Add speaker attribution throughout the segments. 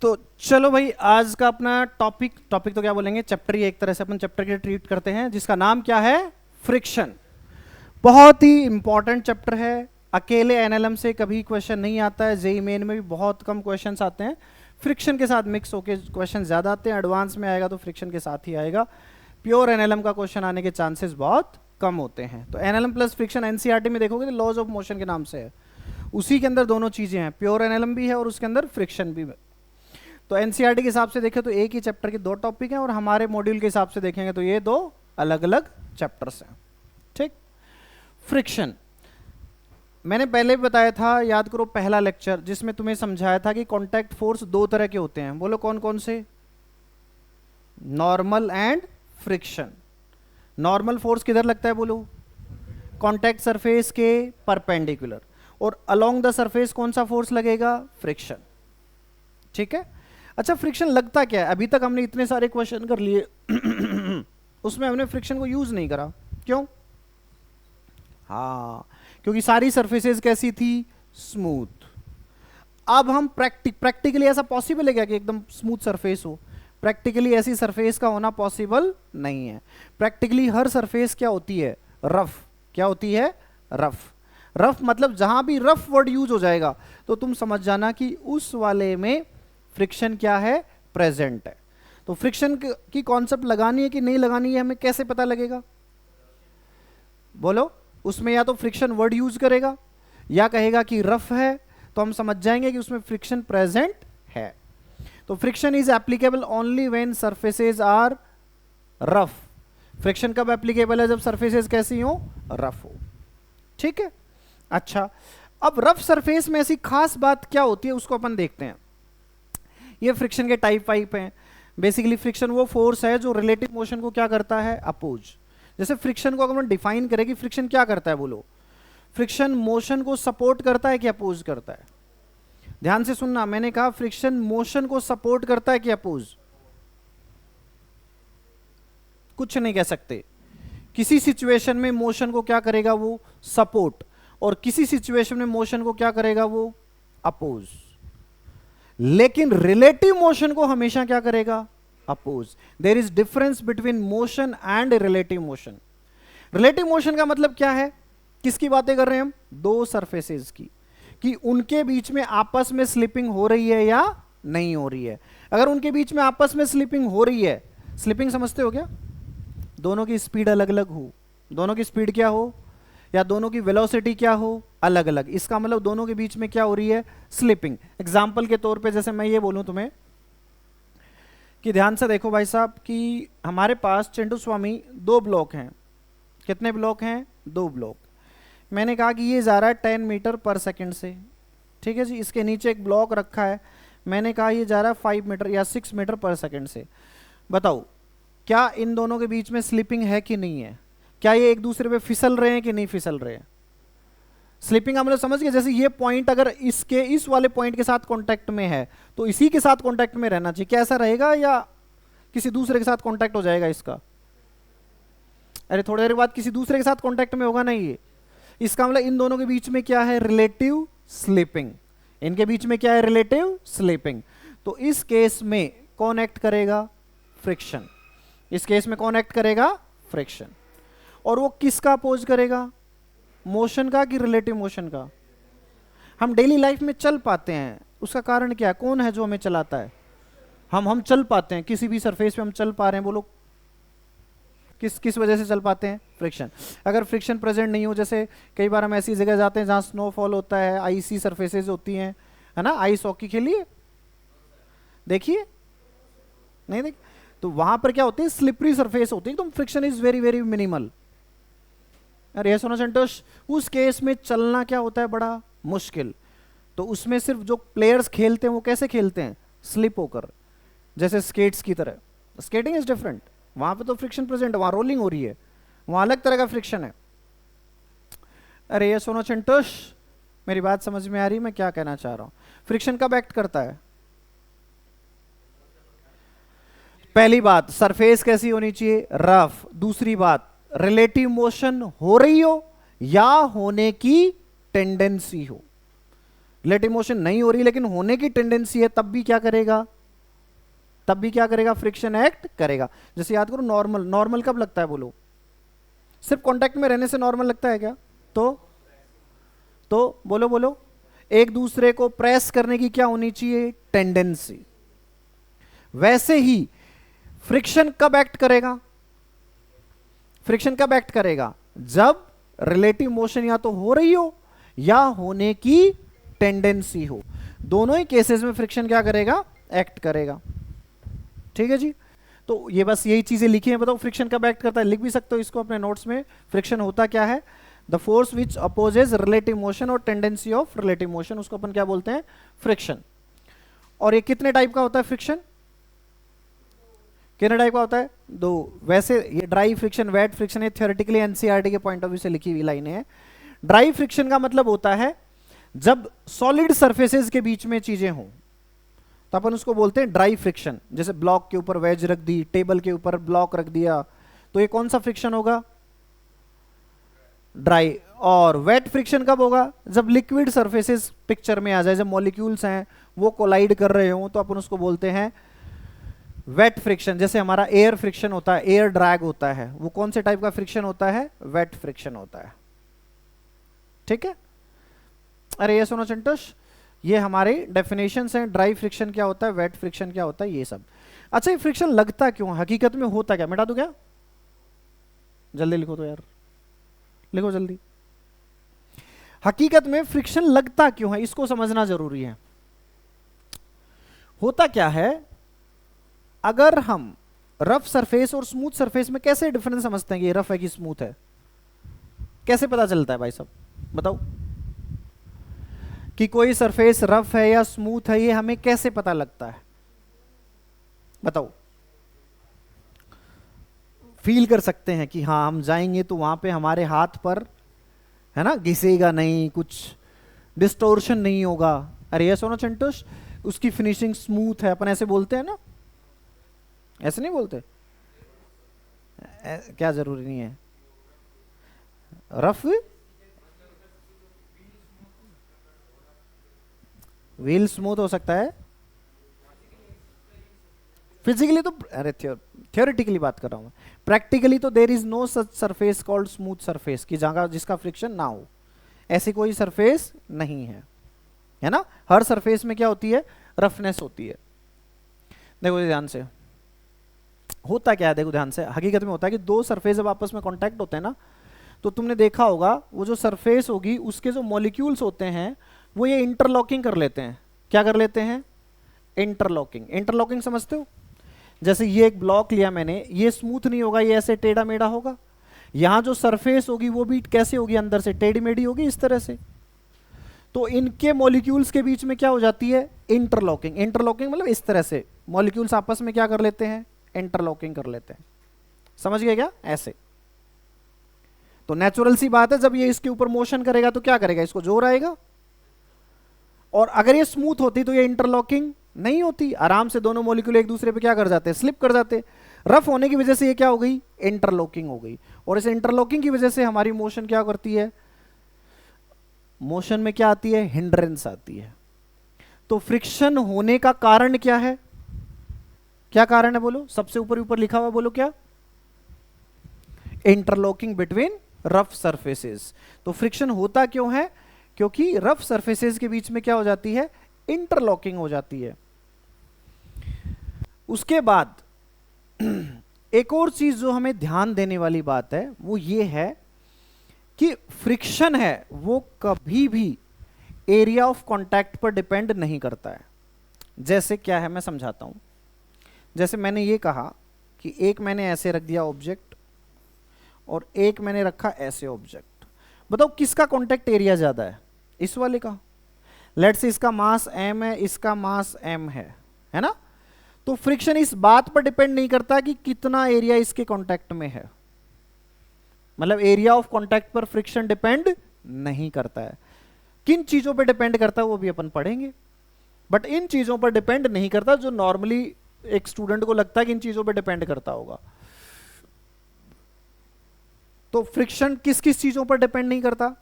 Speaker 1: तो चलो भाई, आज का अपना टॉपिक तो क्या बोलेंगे, चैप्टर ही एक तरह से अपन चैप्टर के ट्रीट करते हैं, जिसका नाम क्या है, फ्रिक्शन। बहुत ही इंपॉर्टेंट चैप्टर है। अकेले एनएलएम से कभी क्वेश्चन नहीं आता है, जेई मेन में भी बहुत कम क्वेश्चंस आते हैं, फ्रिक्शन के साथ मिक्स होके क्वेश्चन ज्यादा आते हैं। एडवांस में आएगा तो फ्रिक्शन के साथ ही आएगा, प्योर एनएलएम का क्वेश्चन आने के चांसेस बहुत कम होते हैं। तो एनएलएम प्लस फ्रिक्शन एनसीईआरटी में देखोगे तो लॉज ऑफ मोशन के नाम से है, उसी के अंदर दोनों चीजें हैं, प्योर एनएलएम भी है और उसके अंदर फ्रिक्शन भी है। तो एनसीईआरटी के हिसाब से देखें तो एक ही चैप्टर के दो टॉपिक हैं, और हमारे मॉड्यूल के हिसाब से देखेंगे तो ये दो अलग अलग चैप्टर्स हैं। ठीक, फ्रिक्शन मैंने पहले भी बताया था, याद करो पहला लेक्चर, जिसमें तुम्हें समझाया था कि कांटेक्ट फोर्स दो तरह के होते हैं। बोलो कौन कौन से? Normal and friction. Normal force किधर लगता है बोलो? कांटेक्ट सरफेस के परपेंडिकुलर, और अलोंग द सरफेस कौन सा फोर्स लगेगा? फ्रिक्शन। ठीक है, अच्छा फ्रिक्शन लगता क्या है? अभी तक हमने इतने सारे क्वेश्चन कर लिए उसमें हमने फ्रिक्शन को यूज नहीं करा। क्यों? हाँ, क्योंकि सारी सरफेसेस कैसी थी? स्मूथ। अब हम प्रैक्टिकली ऐसा पॉसिबल है क्या कि एकदम स्मूथ सरफेस हो? प्रैक्टिकली ऐसी सरफेस का होना पॉसिबल नहीं है। प्रैक्टिकली हर सरफेस क्या होती है? रफ। क्या होती है? रफ। रफ मतलब जहां भी रफ वर्ड यूज हो जाएगा तो तुम समझ जाना कि उस वाले में फ्रिक्शन क्या है? प्रेजेंट है। तो फ्रिक्शन की कॉन्सेप्ट लगानी है कि नहीं लगानी है, हमें कैसे पता लगेगा? बोलो, उसमें या तो फ्रिक्शन वर्ड यूज करेगा या कहेगा कि रफ है, तो हम समझ जाएंगे कि उसमें फ्रिक्शन प्रेजेंट है। तो friction is applicable only when surfaces are rough. Friction कब एप्लीकेबल है? जब सरफेसेस कैसी हो? रफ हो। ठीक है, अच्छा अब रफ सरफेस में ऐसी खास बात क्या होती है उसको अपन देखते हैं। ये फ्रिक्शन के टाइप वाइप हैं। बेसिकली फ्रिक्शन वो फोर्स है जो रिलेटिव मोशन को क्या करता है? अपोज। जैसे फ्रिक्शन को अगर हम डिफाइन करें कि फ्रिक्शन क्या करता है, बोलो। फ्रिक्शन मोशन को सपोर्ट करता है कि अपोज करता है? ध्यान से सुनना, मैंने कहा फ्रिक्शन मोशन को सपोर्ट करता है कि अपोज? कुछ नहीं कह सकते। किसी सिचुएशन में मोशन को क्या करेगा? वो सपोर्ट। और किसी सिचुएशन में मोशन को क्या करेगा? वो अपोज। लेकिन रिलेटिव मोशन को हमेशा क्या करेगा? Oppose. There is difference between motion and relative motion. Relative motion का मतलब क्या है? किसकी बातें कर रहे हैं हम? दो सरफेसेस की, कि उनके बीच में आपस में स्लिपिंग हो रही है या नहीं हो रही है। अगर उनके बीच में आपस में स्लिपिंग हो रही है, स्लिपिंग समझते हो क्या? दोनों की स्पीड अलग अलग हो, दोनों की स्पीड क्या हो, या दोनों की वेलोसिटी क्या हो? अलग अलग। इसका मतलब दोनों के बीच में क्या हो रही है? स्लिपिंग। एग्जाम्पल के तौर पे जैसे मैं ये बोलूं तुम्हें कि ध्यान से देखो भाई साहब, कि हमारे पास चिंटू स्वामी दो ब्लॉक हैं। कितने ब्लॉक हैं? दो ब्लॉक। मैंने कहा कि ये जा रहा है 10 मीटर पर सेकंड से, ठीक है जी। इसके नीचे एक ब्लॉक रखा है, मैंने कहा ये जा रहा है 5 मीटर या 6 मीटर पर सेकंड से। बताओ, क्या इन दोनों के बीच में स्लिपिंग है कि नहीं है? क्या ये एक दूसरे पे फिसल रहे हैं कि नहीं फिसल रहे हैं? स्लिपिंग हम लोग समझ गए। जैसे ये पॉइंट अगर इसके इस वाले पॉइंट के साथ कांटेक्ट में है तो इसी के साथ कांटेक्ट में रहना चाहिए। क्या ऐसा रहेगा या किसी दूसरे के साथ कांटेक्ट हो जाएगा इसका? अरे थोड़ी देर बाद किसी दूसरे के साथ कांटेक्ट में होगा ना ये। इसका मतलब इन दोनों के बीच में क्या है? Relative slipping. इनके बीच में क्या है? Relative slipping. तो इस केस में कौन एक्ट करेगा? फ्रिक्शन। इस केस में कौन एक्ट करेगा? फ्रिक्शन। और वो किसका अपोज करेगा? मोशन का कि रिलेटिव मोशन का? हम डेली लाइफ में चल पाते हैं, उसका कारण क्या है? कौन है जो हमें चलाता है? हम चल पाते हैं, किसी भी सरफेस पे हम चल पा रहे हैं, बोलो किस वजह से चल पाते हैं? फ्रिक्शन। अगर फ्रिक्शन प्रेजेंट नहीं हो, जैसे कई बार हम ऐसी जगह जाते हैं जहां स्नोफॉल होता है, आईसी सरफेसेस होती हैं, है ना, आइस हॉकी खेलिए, देखिए नहीं देख, तो वहां पर क्या होती है? स्लिपरी सरफेस होती है, तो friction is very very minimal. अरे सोना संतोष, उस केस में चलना क्या होता है? बड़ा मुश्किल। तो उसमें सिर्फ जो प्लेयर्स खेलते हैं वो कैसे खेलते हैं? स्लिप होकर, जैसे स्केट्स की तरह। स्केटिंग इज डिफरेंट, वहां पे तो फ्रिक्शन प्रेजेंट है, वहां रोलिंग हो रही है, वहां अलग तरह का फ्रिक्शन है। अरे ये सोनो संतोष, मेरी बात समझ में आ रही है मैं क्या कहना चाह रहा हूं? फ्रिक्शन कब एक्ट करता है? पहली बात, सरफेस कैसी होनी चाहिए? रफ। दूसरी बात, रिलेटिव मोशन हो रही हो या होने की टेंडेंसी हो। रिलेटिव मोशन नहीं हो रही लेकिन होने की टेंडेंसी है, तब भी क्या करेगा? तब भी क्या करेगा, फ्रिक्शन एक्ट करेगा। जैसे याद करो नॉर्मल, नॉर्मल कब लगता है बोलो, सिर्फ कांटेक्ट में रहने से नॉर्मल लगता है क्या? तो बोलो बोलो, एक दूसरे को प्रेस करने की क्या होनी चाहिए, टेंडेंसी। वैसे ही फ्रिक्शन कब एक्ट करेगा, फ्रिक्शन कब एक्ट करेगा, जब रिलेटिव मोशन या तो हो रही हो या होने की टेंडेंसी हो। दोनों ही केसेस में फ्रिक्शन क्या करेगा, एक्ट करेगा। ठीक है जी, तो ये बस यही चीजें लिखी हैं। बताओ फ्रिक्शन कब एक्ट करता है, लिख भी सकते हो इसको अपने नोट्स में। फ्रिक्शन होता क्या है, the force which opposes relative motion और टेंडेंसी ऑफ रिलेटिव मोशन, उसको अपन क्या बोलते हैं, फ्रिक्शन। और ये कितने टाइप का होता है फ्रिक्शन, कितने टाइप का होता है, दो। वैसे ये ड्राई फ्रिक्शन, वेट फ्रिक्शन, ये थ्योरेटिकली एनसीईआरटी के पॉइंट ऑफ व्यू से लिखी हुई लाइनें हैं। ड्राई फ्रिक्शन का मतलब होता है जब सॉलिड सरफेसेस के बीच में चीजें हों तो अपन उसको बोलते हैं ड्राई फ्रिक्शन। जैसे ब्लॉक के ऊपर वेज रख दी, टेबल के ऊपर ब्लॉक रख दिया, तो ये कौन सा फ्रिक्शन होगा, ड्राई। और वेट फ्रिक्शन कब होगा, जब लिक्विड सरफेसेस पिक्चर में आ जाए, जब मॉलिक्यूल्स हैं वो कोलाइड कर रहे हो, तो अपन उसको बोलते हैं वेट फ्रिक्शन। जैसे हमारा एयर फ्रिक्शन होता है, एयर ड्रैग होता है, वो कौन से टाइप का फ्रिक्शन होता है, वेट फ्रिक्शन होता है। ठीक है, अरे ये सुनो चिंटोश, ये हमारे डेफिनेशंस हैं, ड्राई फ्रिक्शन क्या होता है, वेट फ्रिक्शन क्या होता है, ये सब। अच्छा ये फ्रिक्शन लगता क्यों, हकीकत में होता क्या, मिटा दूं क्या, जल्दी लिखो तो यार, लिखो जल्दी। हकीकत में फ्रिक्शन लगता क्यों है, इसको समझना जरूरी है। होता क्या है, अगर हम रफ सरफेस और स्मूथ सरफेस में कैसे डिफरेंस समझते हैं कि ये रफ है कि स्मूथ है, कैसे पता चलता है भाई साहब, बताओ कि कोई सरफेस रफ है या स्मूथ है, ये हमें कैसे पता लगता है, बताओ। फील कर सकते हैं कि हाँ हम जाएंगे तो वहां पे हमारे हाथ पर है ना घिसेगा नहीं, कुछ डिस्टोर्शन नहीं होगा। अरे ये सोनो चिंटूश, उसकी फिनिशिंग स्मूथ है, अपन ऐसे बोलते हैं ना, ऐसे नहीं बोलते, क्या जरूरी नहीं है रफ, व्हील स्मूथ हो सकता है फिजिकली तो, अरे थियोरेटिकली बात कर रहा हूं, प्रैक्टिकली तो there is no such surface called smooth surface, की जगह जिसका फ्रिक्शन ना हो, ऐसी कोई सरफेस नहीं है ना। हर सरफेस में क्या होती है, रफनेस होती है। देखो ध्यान से, होता क्या है, देखो ध्यान से, हकीकत में होता है कि दो सरफेस जब आपस में कांटेक्ट होते हैं ना, तो तुमने देखा होगा वो जो सरफेस होगी उसके जो मॉलिक्यूल्स होते हैं वो ये इंटरलॉकिंग कर लेते हैं। क्या कर लेते हैं, इंटरलॉकिंग। इंटरलॉकिंग समझते हो, जैसे ये एक ब्लॉक लिया मैंने, ये स्मूथ नहीं होगा, ये ऐसे टेढ़ा मेढ़ा होगा, यहां जो सरफेस होगी वो भी कैसे होगी, अंदर से टेढ़ी मेढ़ी होगी, इस तरह से। तो इनके मॉलिक्यूल्स के बीच में क्या हो जाती है, इंटरलॉकिंग। इंटरलॉकिंग मतलब इस तरह से मॉलिक्यूल्स आपस में क्या कर लेते हैं, इंटरलॉकिंग कर लेते हैं। समझ गए क्या, ऐसे। तो नेचुरल सी बात है, जब ये इसके ऊपर मोशन करेगा तो क्या करेगा, इसको जोर आएगा। और अगर ये स्मूथ होती तो ये इंटरलॉकिंग नहीं होती, आराम से दोनों मॉलिक्यूल एक दूसरे पे क्या कर जाते हैं, स्लिप कर जाते। रफ होने की वजह से ये क्या हो गई, इंटरलॉकिंग हो गई। और इस इंटरलॉकिंग की वजह से हमारी मोशन क्या करती है, मोशन में क्या आती है, हिंड्रेंस आती है। तो फ्रिक्शन होने का कारण क्या है, क्या कारण है बोलो, सबसे ऊपर ऊपर लिखा हुआ बोलो क्या, इंटरलॉकिंग बिटवीन रफ सरफेसेस। तो फ्रिक्शन होता क्यों है, क्योंकि रफ सरफेसेस के बीच में क्या हो जाती है, इंटरलॉकिंग हो जाती है। उसके बाद एक और चीज जो हमें ध्यान देने वाली बात है वो ये है कि फ्रिक्शन है वो कभी भी एरिया ऑफ कांटेक्ट पर डिपेंड नहीं करता है। जैसे क्या है मैं समझाता हूं। जैसे मैंने ये कहा कि एक मैंने ऐसे रख दिया ऑब्जेक्ट और एक मैंने रखा ऐसे ऑब्जेक्ट, बताओ किसका कांटेक्ट एरिया ज्यादा है, इस वाले का। लेट्स से इसका मास m है, इसका मास m है ना। तो फ्रिक्शन इस बात पर डिपेंड नहीं करता कि कितना एरिया इसके कांटेक्ट में है, मतलब एरिया ऑफ कांटेक्ट पर फ्रिक्शन डिपेंड नहीं करता है। किन चीजों पर डिपेंड करता है वो भी अपन पढ़ेंगे, बट इन चीजों पर डिपेंड नहीं करता जो नॉर्मली एक स्टूडेंट को लगता है कि इन चीजों पर डिपेंड करता होगा। तो फ्रिक्शन किस किस चीजों पर डिपेंड नहीं करता,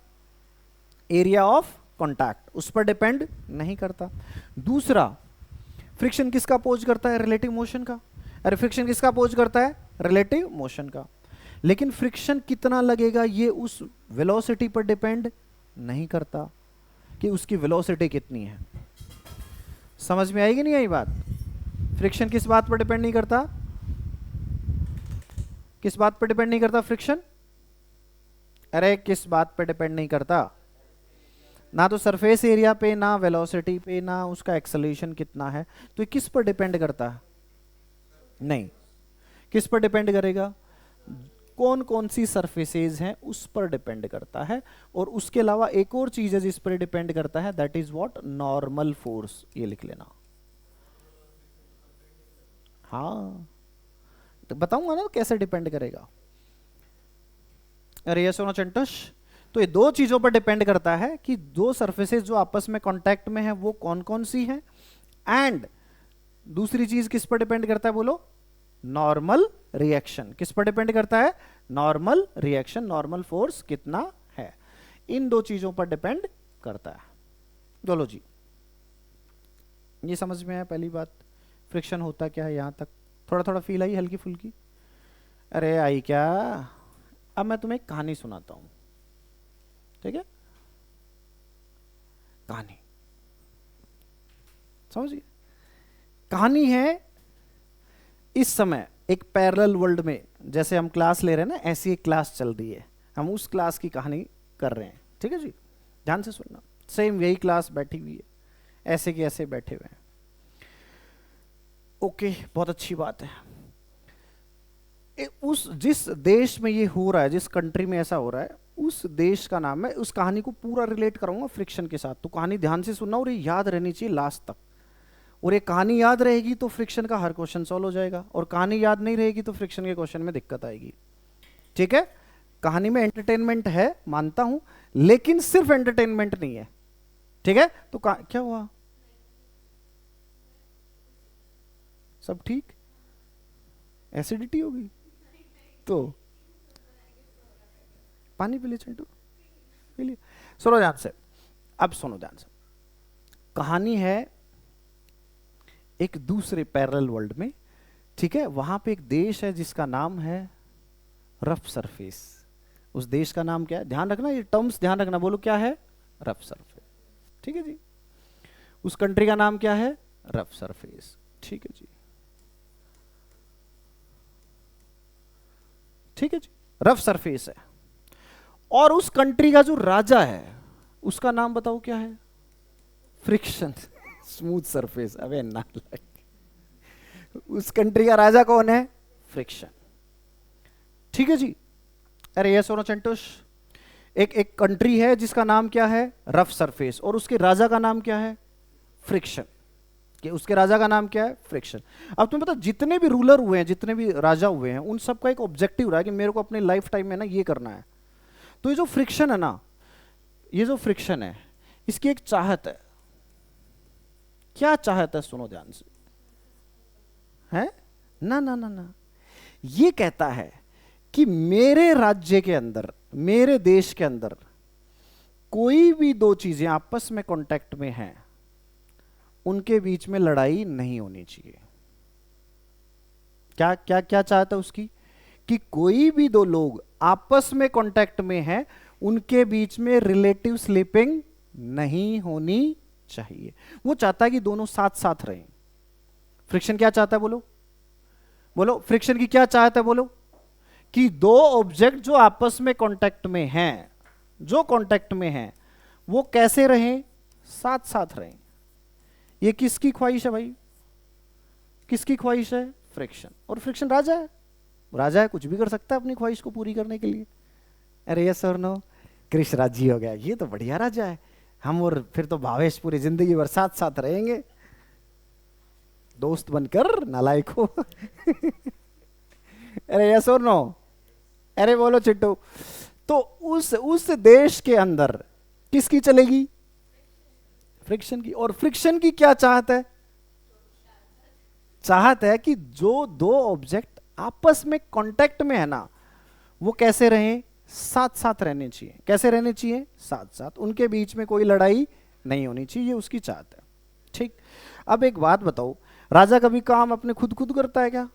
Speaker 1: एरिया ऑफ कांटेक्ट, उस पर डिपेंड नहीं करता। दूसरा, फ्रिक्शन किसका अपोज करता है? रिलेटिव मोशन का। अरे फ्रिक्शन किसका अपोज करता है? रिलेटिव मोशन का। लेकिन फ्रिक्शन कितना लगेगा ये उस वेलोसिटी पर डिपेंड नहीं करता कि उसकी वेलोसिटी कितनी है। समझ में आएगी नहीं आई बात? फ्रिक्शन किस बात पर डिपेंड नहीं करता? किस बात पर डिपेंड नहीं करता फ्रिक्शन? अरे किस बात पर डिपेंड नहीं करता? ना तो सरफेस एरिया पे, ना वेलोसिटी पे, ना उसका एक्सेलरेशन कितना है। तो ये किस पर डिपेंड करता है? नहीं। किस पर डिपेंड करेगा? कौन कौन सी सरफेसेज हैं उस पर डिपेंड करता है। और उसके अलावा एक और चीज है जिस पर डिपेंड करता है, that is what? Normal force. ये लिख लेना। हाँ तो बताऊंगा ना कैसे डिपेंड करेगा। अरे ये सुनो चंटुश, तो ये दो चीजों पर डिपेंड करता है कि दो सरफेसेस जो आपस में कांटेक्ट में है वो कौन कौन सी हैं, एंड दूसरी चीज किस पर डिपेंड करता है बोलो? Normal reaction. किस पर डिपेंड करता है? नॉर्मल रिएक्शन, नॉर्मल फोर्स कितना है, इन दो चीजों पर डिपेंड करता है। चलो जी, ये समझ में आया पहली बात, फ्रिक्शन होता क्या है। यहां तक थोड़ा थोड़ा फील आई, हल्की फुल्की? अरे आई क्या? अब मैं तुम्हें एक कहानी सुनाता हूं, ठीक है? कहानी समझिए। कहानी है इस समय एक पैरेलल वर्ल्ड में, जैसे हम क्लास ले रहे हैं ना, ऐसी एक क्लास चल रही है, हम उस क्लास की कहानी कर रहे हैं, ठीक है जी? ध्यान से सुनना। सेम यही क्लास बैठी हुई है, ऐसे के ऐसे बैठे हुए हैं। ओके, बहुत अच्छी बात है। उस जिस देश में ये हो रहा है, जिस कंट्री में ऐसा हो रहा है, उस देश का नाम है। उस कहानी को पूरा रिलेट करूंगा फ्रिक्शन के साथ, तो कहानी ध्यान से सुनना और ये याद रहनी चाहिए लास्ट तक। और ये कहानी याद रहेगी तो फ्रिक्शन का हर क्वेश्चन सॉल्व हो जाएगा, और कहानी याद नहीं रहेगी तो फ्रिक्शन के क्वेश्चन में दिक्कत आएगी, ठीक है? कहानी में एंटरटेनमेंट है मानता हूं, लेकिन सिर्फ एंटरटेनमेंट नहीं है, ठीक है? तो क्या हुआ? सब ठीक? एसिडिटी हो गई तो पानी पी ले चिंटू, पी लिया। सुनो ध्यान से, अब सुनो ध्यान से। कहानी है एक दूसरे पैरेलल वर्ल्ड में, ठीक है? वहां पे एक देश है जिसका नाम है रफ सरफेस। उस देश का नाम क्या है? ध्यान रखना, ये टर्म्स ध्यान रखना। बोलो क्या है? रफ सरफेस, ठीक है जी? उस कंट्री का नाम क्या है? रफ सरफेस, ठीक है जी? ठीक है जी, रफ सरफेस है। और उस कंट्री का जो राजा है उसका नाम बताओ क्या है? फ्रिक्शन। Smooth surface. अबे नालायक, उस कंट्री का राजा कौन है? फ्रिक्शन, ठीक है जी? अरे ये सुनो चंटुश, एक कंट्री है जिसका नाम क्या है? रफ सरफेस, और उसके राजा का नाम क्या है? फ्रिक्शन। कि उसके राजा का नाम क्या है? फ्रिक्शन। अब तुम्हें पता, जितने भी रूलर हुए हैं, जितने भी राजा हुए हैं, उन सबका एक ऑब्जेक्टिव रहा है कि मेरे को अपने लाइफ टाइम में ना ये करना है। तो ये जो फ्रिक्शन है ना, ये जो फ्रिक्शन है, इसकी एक चाहत है। क्या चाहत है? सुनो ध्यान से, है ना ना ना ना, ये कहता है कि मेरे राज्य के अंदर, मेरे देश के अंदर कोई भी दो चीजें आपस में कांटेक्ट में हैं, उनके बीच में लड़ाई नहीं होनी चाहिए। क्या क्या क्या चाहता है उसकी? कि कोई भी दो लोग आपस में कांटेक्ट में हैं, उनके बीच में रिलेटिव स्लिपिंग नहीं होनी चाहिए। वो चाहता है कि दोनों साथ साथ रहें। फ्रिक्शन क्या चाहता है? बोलो बोलो, फ्रिक्शन की क्या चाहता है? बोलो। कि दो ऑब्जेक्ट जो आपस में कांटेक्ट में हैं, जो कांटेक्ट में हैं, वो कैसे रहें? साथ साथ रहें। ये किसकी ख्वाहिश है भाई? किसकी ख्वाहिश है? फ्रिक्शन। और फ्रिक्शन राजा है, राजा है, कुछ भी कर सकता है अपनी ख्वाहिश को पूरी करने के लिए। अरे यस और नो, कृष्ण राजी हो गया, ये तो बढ़िया राजा है, हम और फिर तो भावेश पूरी जिंदगी भर साथ साथ रहेंगे, दोस्त बनकर नालायक हो। अरे यस और नो? अरे बोलो चिट्टू। तो उस देश के अंदर किसकी चलेगी? फ्रिक्शन की। और फ्रिक्शन की क्या चाहत है? चाहत है कि जो दो ऑब्जेक्ट आपस में कांटेक्ट में है ना, वो कैसे रहें? साथ साथ रहने चाहिए। कैसे रहने चाहिए? साथ साथ, उनके बीच में कोई लड़ाई नहीं होनी चाहिए, ये उसकी चाहत है, ठीक? अब एक बात बताओ, राजा कभी काम अपने खुद खुद करता है क्या?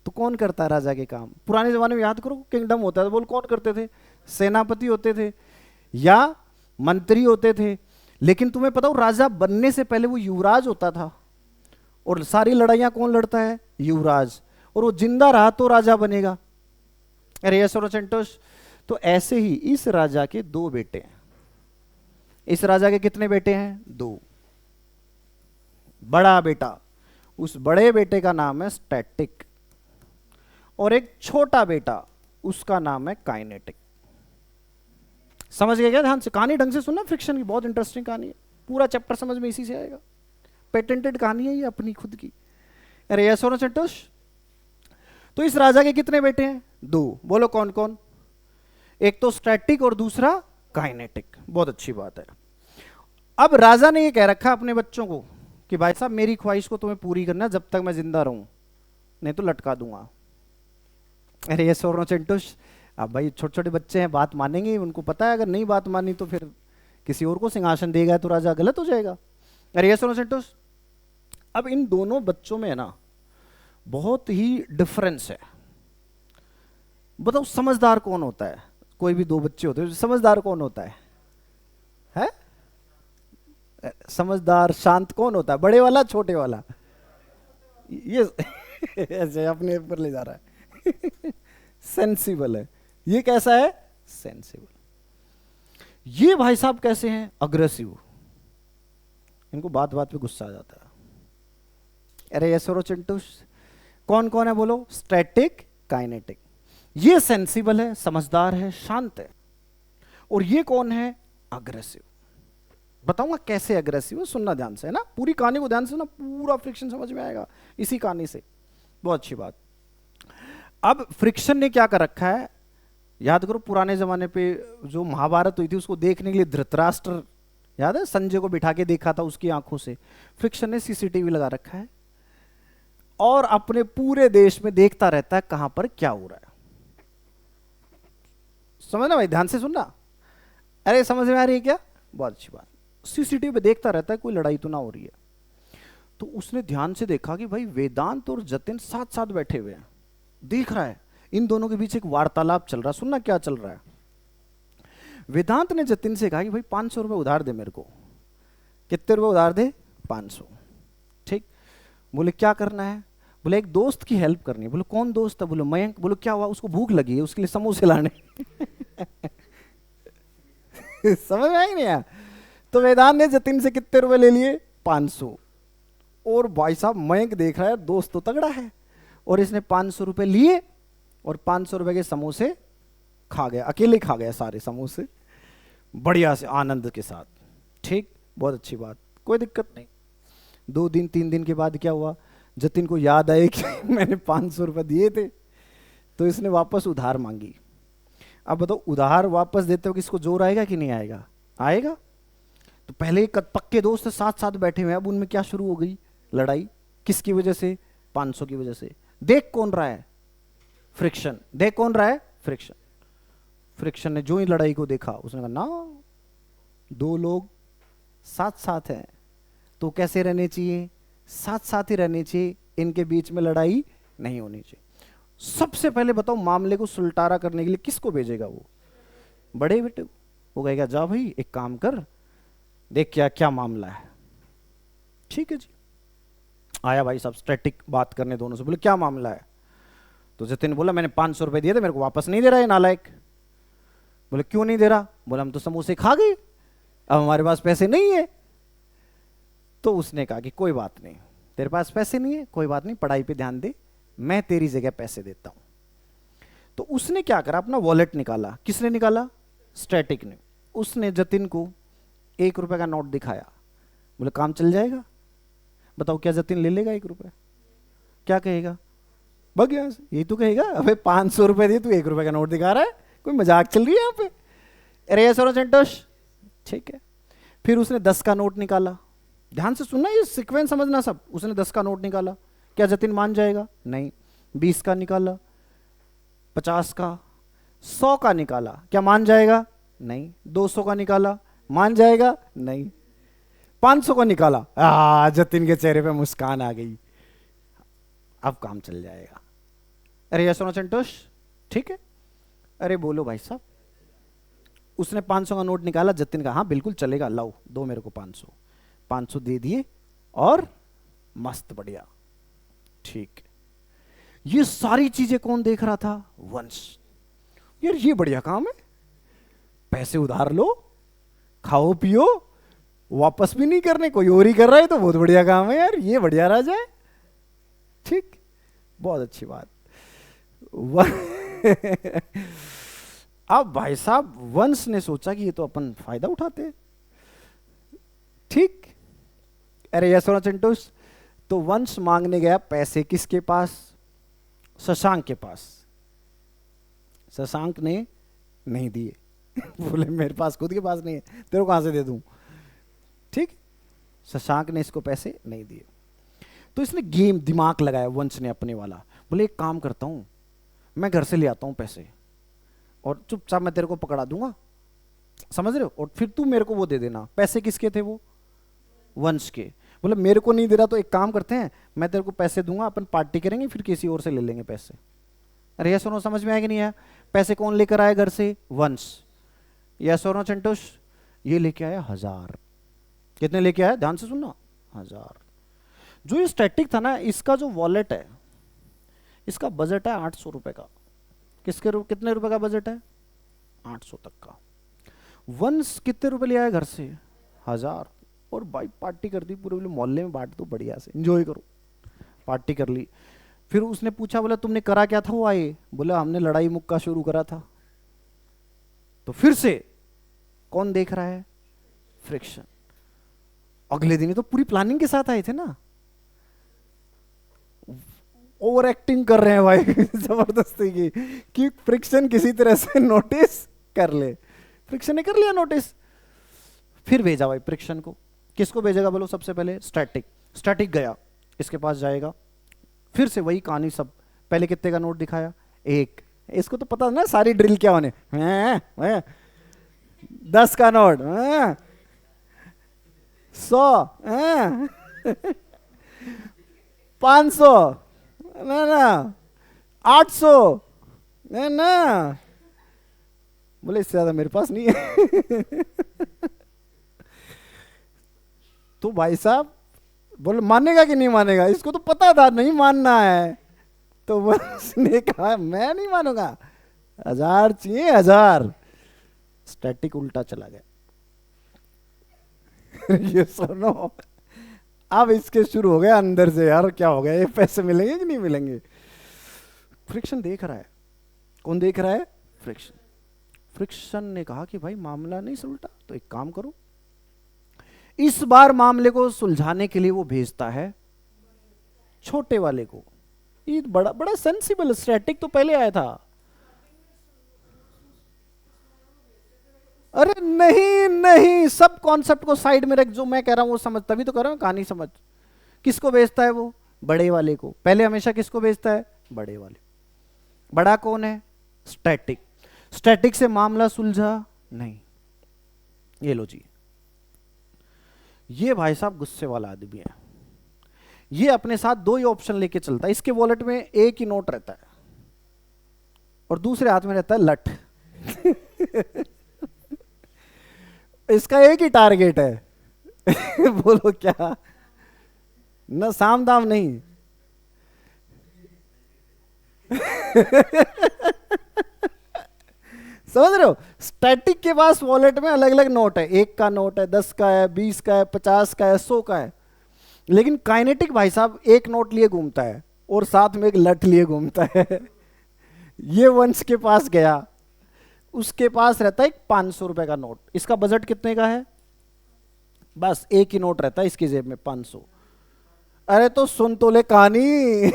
Speaker 1: तो कौन करता है राजा के काम? पुराने जमाने में याद करो, किंगडम होता था, बोल कौन करते थे? सेनापति होते थे या मंत्री होते थे। लेकिन तुम्हें पता हो, राजा बनने से पहले वो युवराज होता था, और सारी लड़ाइयां कौन लड़ता है? युवराज। और वो जिंदा रहा तो राजा बनेगा। अरे यस और सेंटोस। तो ऐसे ही इस राजा के दो बेटे हैं। इस राजा के कितने बेटे हैं? दो। बड़ा बेटा, उस बड़े बेटे का नाम है स्टैटिक, और एक छोटा बेटा, उसका नाम है काइनेटिक। समझ गए क्या? ध्यान से कहानी ढंग से सुनना, फ्रिक्शन की बहुत इंटरेस्टिंग कहानी है, पूरा चैप्टर समझ में इसी से आएगा। पेटेंटेड कहानी है ये अपनी खुद की। अरे यस और सेंटोस। तो इस राजा के कितने बेटे हैं? दो। बोलो कौन कौन? एक तो स्टैटिक और दूसरा काइनेटिक। बहुत अच्छी बात है। अब राजा ने ये कह रखा अपने बच्चों को कि भाई साहब मेरी ख्वाहिश को तुम्हें पूरी करना जब तक मैं जिंदा रहूं, नहीं तो लटका दूंगा। अरे ये सोरो चेंटुश, अब भाई छोटे छोटे बच्चे हैं, बात मानेंगे, उनको पता है अगर नहीं बात मानी तो फिर किसी और को सिंहासन देगा तो राजा गलत हो जाएगा। अरे ये सोरो चेंटुश, अब इन दोनों बच्चों में ना बहुत ही डिफरेंस है। बताओ समझदार कौन होता है? कोई भी दो बच्चे होते हैं, समझदार कौन होता है? है? समझदार शांत कौन होता है? बड़े वाला छोटे वाला? ये ऐसे अपने ऊपर ले जा रहा है। सेंसिबल है। ये कैसा है? सेंसिबल। ये भाई साहब कैसे हैं? अग्रेसिव। इनको बात बात पे गुस्सा आ जाता है। अरे ये सोरो चिंटूस, कौन कौन है बोलो? Static, kinetic. ये सेंसिबल है, समझदार है, शांत है। और ये कौन है? अग्रेसिव। बताऊंगा कैसे अग्रेसिव है, सुनना ध्यान से, है ना? पूरी कहानी को ध्यान से ना, पूरा फ्रिक्शन समझ में आएगा इसी कहानी से। बहुत अच्छी बात। अब फ्रिक्शन ने क्या कर रखा है, याद करो पुराने जमाने पे जो महाभारत हुई थी उसको देखने के लिए धृतराष्ट्र, याद है, संजय को बिठा के देखा था उसकी आंखों से। फ्रिक्शन ने सीसीटीवी लगा रखा है और अपने पूरे देश में देखता रहता है कहां पर क्या हो रहा है। समझना भाई, ध्यान से सुनना। अरे समझ में आ रही है क्या? बहुत अच्छी बात। सीसीटीवी पे देखता रहता है कोई लड़ाई तो ना हो रही है। तो उसने ध्यान से देखा कि भाई वेदांत और जतिन साथ साथ बैठे हुए हैं, देख रहा है इन दोनों के बीच एक वार्तालाप चल रहा है। सुनना क्या चल रहा है। वेदांत ने जतिन से कहा कि भाई 500 रुपए उधार दे मेरे को। कितने रुपए उधार दे? 500। ठीक। बोले क्या करना है? बोले एक दोस्त की हेल्प करनी है। बोले कौन दोस्त है? बोले मयंक। बोले क्या हुआ? उसको भूख लगी है, उसके लिए समोसे लाने। समझ में आई नहीं यार? तो वेदांत ने जतिन से कितने रुपए ले लिए? 500। और भाई साहब मयंक देख रहा है दोस्त तो तगड़ा है, और इसने 500 रुपए लिए और 500 रुपए के समोसे खा गया, अकेले खा गया सारे समोसे, बढ़िया से आनंद के साथ। ठीक, बहुत अच्छी बात, कोई दिक्कत नहीं। 2 दिन 3 दिन के बाद क्या हुआ? जतिन को याद आया कि मैंने 500 रुपए दिए थे, तो इसने वापस उधार मांगी। अब बताओ उधार वापस देते हो किसको जोर आएगा कि नहीं आएगा? आएगा। तो पहले पक्के दोस्त साथ साथ बैठे हुए, अब उनमें क्या शुरू हो गई? लड़ाई। किसकी वजह से? 500 की वजह से। देख कौन रहा है? फ्रिक्शन। देख कौन रहा है? फ्रिक्शन। फ्रिक्शन ने जो ही लड़ाई को देखा उसने कहा ना, 2 लोग साथ साथ हैं तो कैसे रहने चाहिए? साथ साथ ही रहने चाहिए, इनके बीच में लड़ाई नहीं होनी चाहिए। सबसे पहले बताओ मामले को सुलटारा करने के लिए किसको भेजेगा वो? बड़े बेटे को। वो कहेगा जा भाई एक काम कर, देख क्या क्या मामला है। ठीक है जी। आया भाई साहब स्टैटिक बात करने दोनों से। बोले क्या मामला है? तो जतिन बोला मैंने 500 रुपए दिए थे, मेरे को वापस नहीं दे रहा है नालायक। बोले क्यों नहीं दे रहा? बोला हम तो समोसे खा गए, अब हमारे पास पैसे नहीं है। तो उसने कहा कि कोई बात नहीं, तेरे पास पैसे नहीं है, कोई बात नहीं, पढ़ाई पे ध्यान दे, मैं तेरी जगह पैसे देता हूं। तो उसने क्या करा? अपना वॉलेट निकाला। किसने निकाला? स्टैटिक ने। उसने जतिन को 1 रुपए का नोट दिखाया। बोले काम चल जाएगा। बताओ क्या जतिन ले लेगा 1 रुपए? क्या कहेगा? भाग यहां से। यही तो कहेगा, अबे 500 रुपए दिए, तू 1 रुपए का नोट दिखा रहा है, कोई मजाक चल रही है यहाँ पे? अरे सरो सेंटोश। ठीक है। फिर उसने 10 का नोट निकाला। ध्यान से सुनना, ये सीक्वेंस समझना सब। उसने 10 का नोट निकाला, क्या जतिन मान जाएगा? नहीं। 20 का निकाला, 50 का, 100 का निकाला, क्या मान जाएगा? नहीं। 200 का निकाला, मान जाएगा? नहीं। 500 को निकाला, जतिन के चेहरे पे मुस्कान आ गई, अब काम चल जाएगा। अरे यस नो संतोष, ठीक है, अरे बोलो भाई साहब। उसने 500 का नोट निकाला, जतिन का हाँ बिल्कुल चलेगा, लाओ दो मेरे को 500। 500 दे दिए और मस्त बढ़िया, ठीक। ये सारी चीजें कौन देख रहा था? वंश। यार ये बढ़िया काम है, पैसे उधार लो, खाओ पियो, वापस भी नहीं करने, कोई और ही कर रहा है तो बहुत बढ़िया काम है यार, ये बढ़िया राजा है, ठीक, बहुत अच्छी बात। अब भाई साहब वंश ने सोचा कि ये तो अपन फायदा उठाते हैं, ठीक। अरे यस चिंटूस, तो वंश मांगने गया पैसे किसके पास? शशांक के पास। शशांक ने नहीं दिए। बोले मेरे पास खुद के पास नहीं है, तेरे को कहां से दे दूं, ठीक। शशांक ने इसको पैसे नहीं दिए, तो इसने गेम दिमाग लगाया वंश ने अपने वाला। बोले एक काम करता हूं, मैं घर से ले आता हूं पैसे और चुपचाप मैं तेरे को पकड़ा दूंगा, समझ रहे हो, और फिर तू मेरे को वो दे देना। पैसे किसके थे वो? वंश के। बोले मेरे को नहीं दे रहा तो एक काम करते हैं, मैं तेरे को पैसे दूंगा, अपन पार्टी करेंगे, फिर किसी और से ले लेंगे पैसे। अरे यस और नो समझ में आया कि नहीं आया? पैसे कौन लेकर आया घर से? वंश। यस और नो चंटोष? ये लेके आया 1000। कितने लेके आया? ध्यान से सुनना, 1000। जो ये स्टैटिक था ना, इसका जो वॉलेट है, इसका बजट है 800 रुपए का। कितने रुपए का बजट है? 800 तक का। वंश कितने रुपए ले आया घर से? 1000। और भाई पार्टी कर दी, पूरे मोहल्ले में बांट दो, बढ़िया से एंजॉय करो। पार्टी कर ली। फिर उसने पूछा, बोला तुमने करा क्या था? वो आए, बोला हमने लड़ाई मुक्का शुरू करा था। तो फिर से कौन देख रहा है? फ्रिक्शन। अगले दिन ही तो पूरी प्लानिंग के साथ आए थे ना, ओवर एक्टिंग कर रहे हैं भाई जबरदस्ती की, कि फ्रिक्शन किसी तरह से नोटिस कर ले। फ्रिक्शन ने कर लिया नोटिस, फिर भेजा भाई फ्रिक्शन को। किसको भेजेगा बोलो? सबसे पहले स्टैटिक। स्टैटिक गया, इसके पास जाएगा, फिर से वही कहानी सब। पहले कितने का नोट दिखाया? 1। इसको तो पता ना सारी ड्रिल क्या होने। 10 का नोट, 100, 500, ना 800, ना बोले इससे ज्यादा मेरे पास नहीं है। तो भाई साहब बोले मानेगा कि नहीं मानेगा? इसको तो पता था नहीं मानना है, तो उसने कहा मैं नहीं मानूंगा, 1000 चाहिए, 1000। स्टैटिक उल्टा चला गया। ये सुनो, अब इसके शुरू हो गया अंदर से, यार क्या हो गया, ये पैसे मिलेंगे कि नहीं मिलेंगे? फ्रिक्शन देख रहा है। कौन देख रहा है? फ्रिक्शन। फ्रिक्शन ने कहा कि भाई मामला नहीं सुलटा, तो एक काम करो, इस बार मामले को सुलझाने के लिए वो भेजता है छोटे वाले को। ये बड़ा बड़ा सेंसिबल। स्टैटिक तो पहले आया था। अरे नहीं नहीं, सब कॉन्सेप्ट को साइड में रख, जो मैं कह रहा हूं वो समझ, तभी तो कह रहा हूं कहानी समझ। किसको भेजता है वो? बड़े वाले को। पहले हमेशा किसको भेजता है? बड़े वाले। बड़ा कौन है? स्टैटिक। स्टैटिक से मामला सुलझा नहीं। ये लो जी, ये भाई साहब गुस्से वाला आदमी है। ये अपने साथ 2 ही ऑप्शन लेके चलता है। इसके वॉलेट में एक ही नोट रहता है और दूसरे हाथ में रहता है लठ। इसका एक ही टारगेट है। बोलो क्या? न साम दाम नहीं। समझ रहे हो? स्टैटिक के पास वॉलेट में अलग अलग नोट है, 1 का नोट है, 10 का है, 20 का है, 50 का है, 100 का है। लेकिन काइनेटिक भाई साहब एक नोट लिए घूमता है और साथ में एक लठ लिए घूमता है। ये वंश के पास गया, उसके पास रहता है एक 500 रुपए का नोट। इसका बजट कितने का है? बस एक ही नोट रहता है इसकी जेब में, 500। अरे तो सुन तो ले कहानी।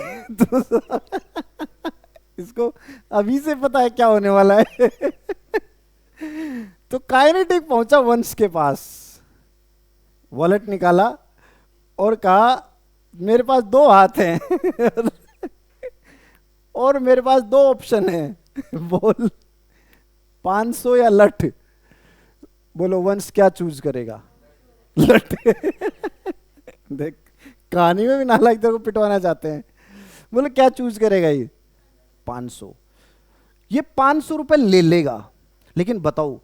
Speaker 1: इसको अभी से पता है क्या होने वाला है। तो काइनेटिक पहुंचा वंश के पास, वॉलेट निकाला और कहा मेरे पास 2 हाथ हैं और मेरे पास 2 ऑप्शन हैं, बोल 500 या लठ। बोलो वंश क्या चूज करेगा? लट्टे। देख, कहानी में भी नालायक तेरे को पिटवाना चाहते हैं। बोले क्या चूज करेगा ये? 500। ये 500 रुपए ले लेगा, लेकिन बताओ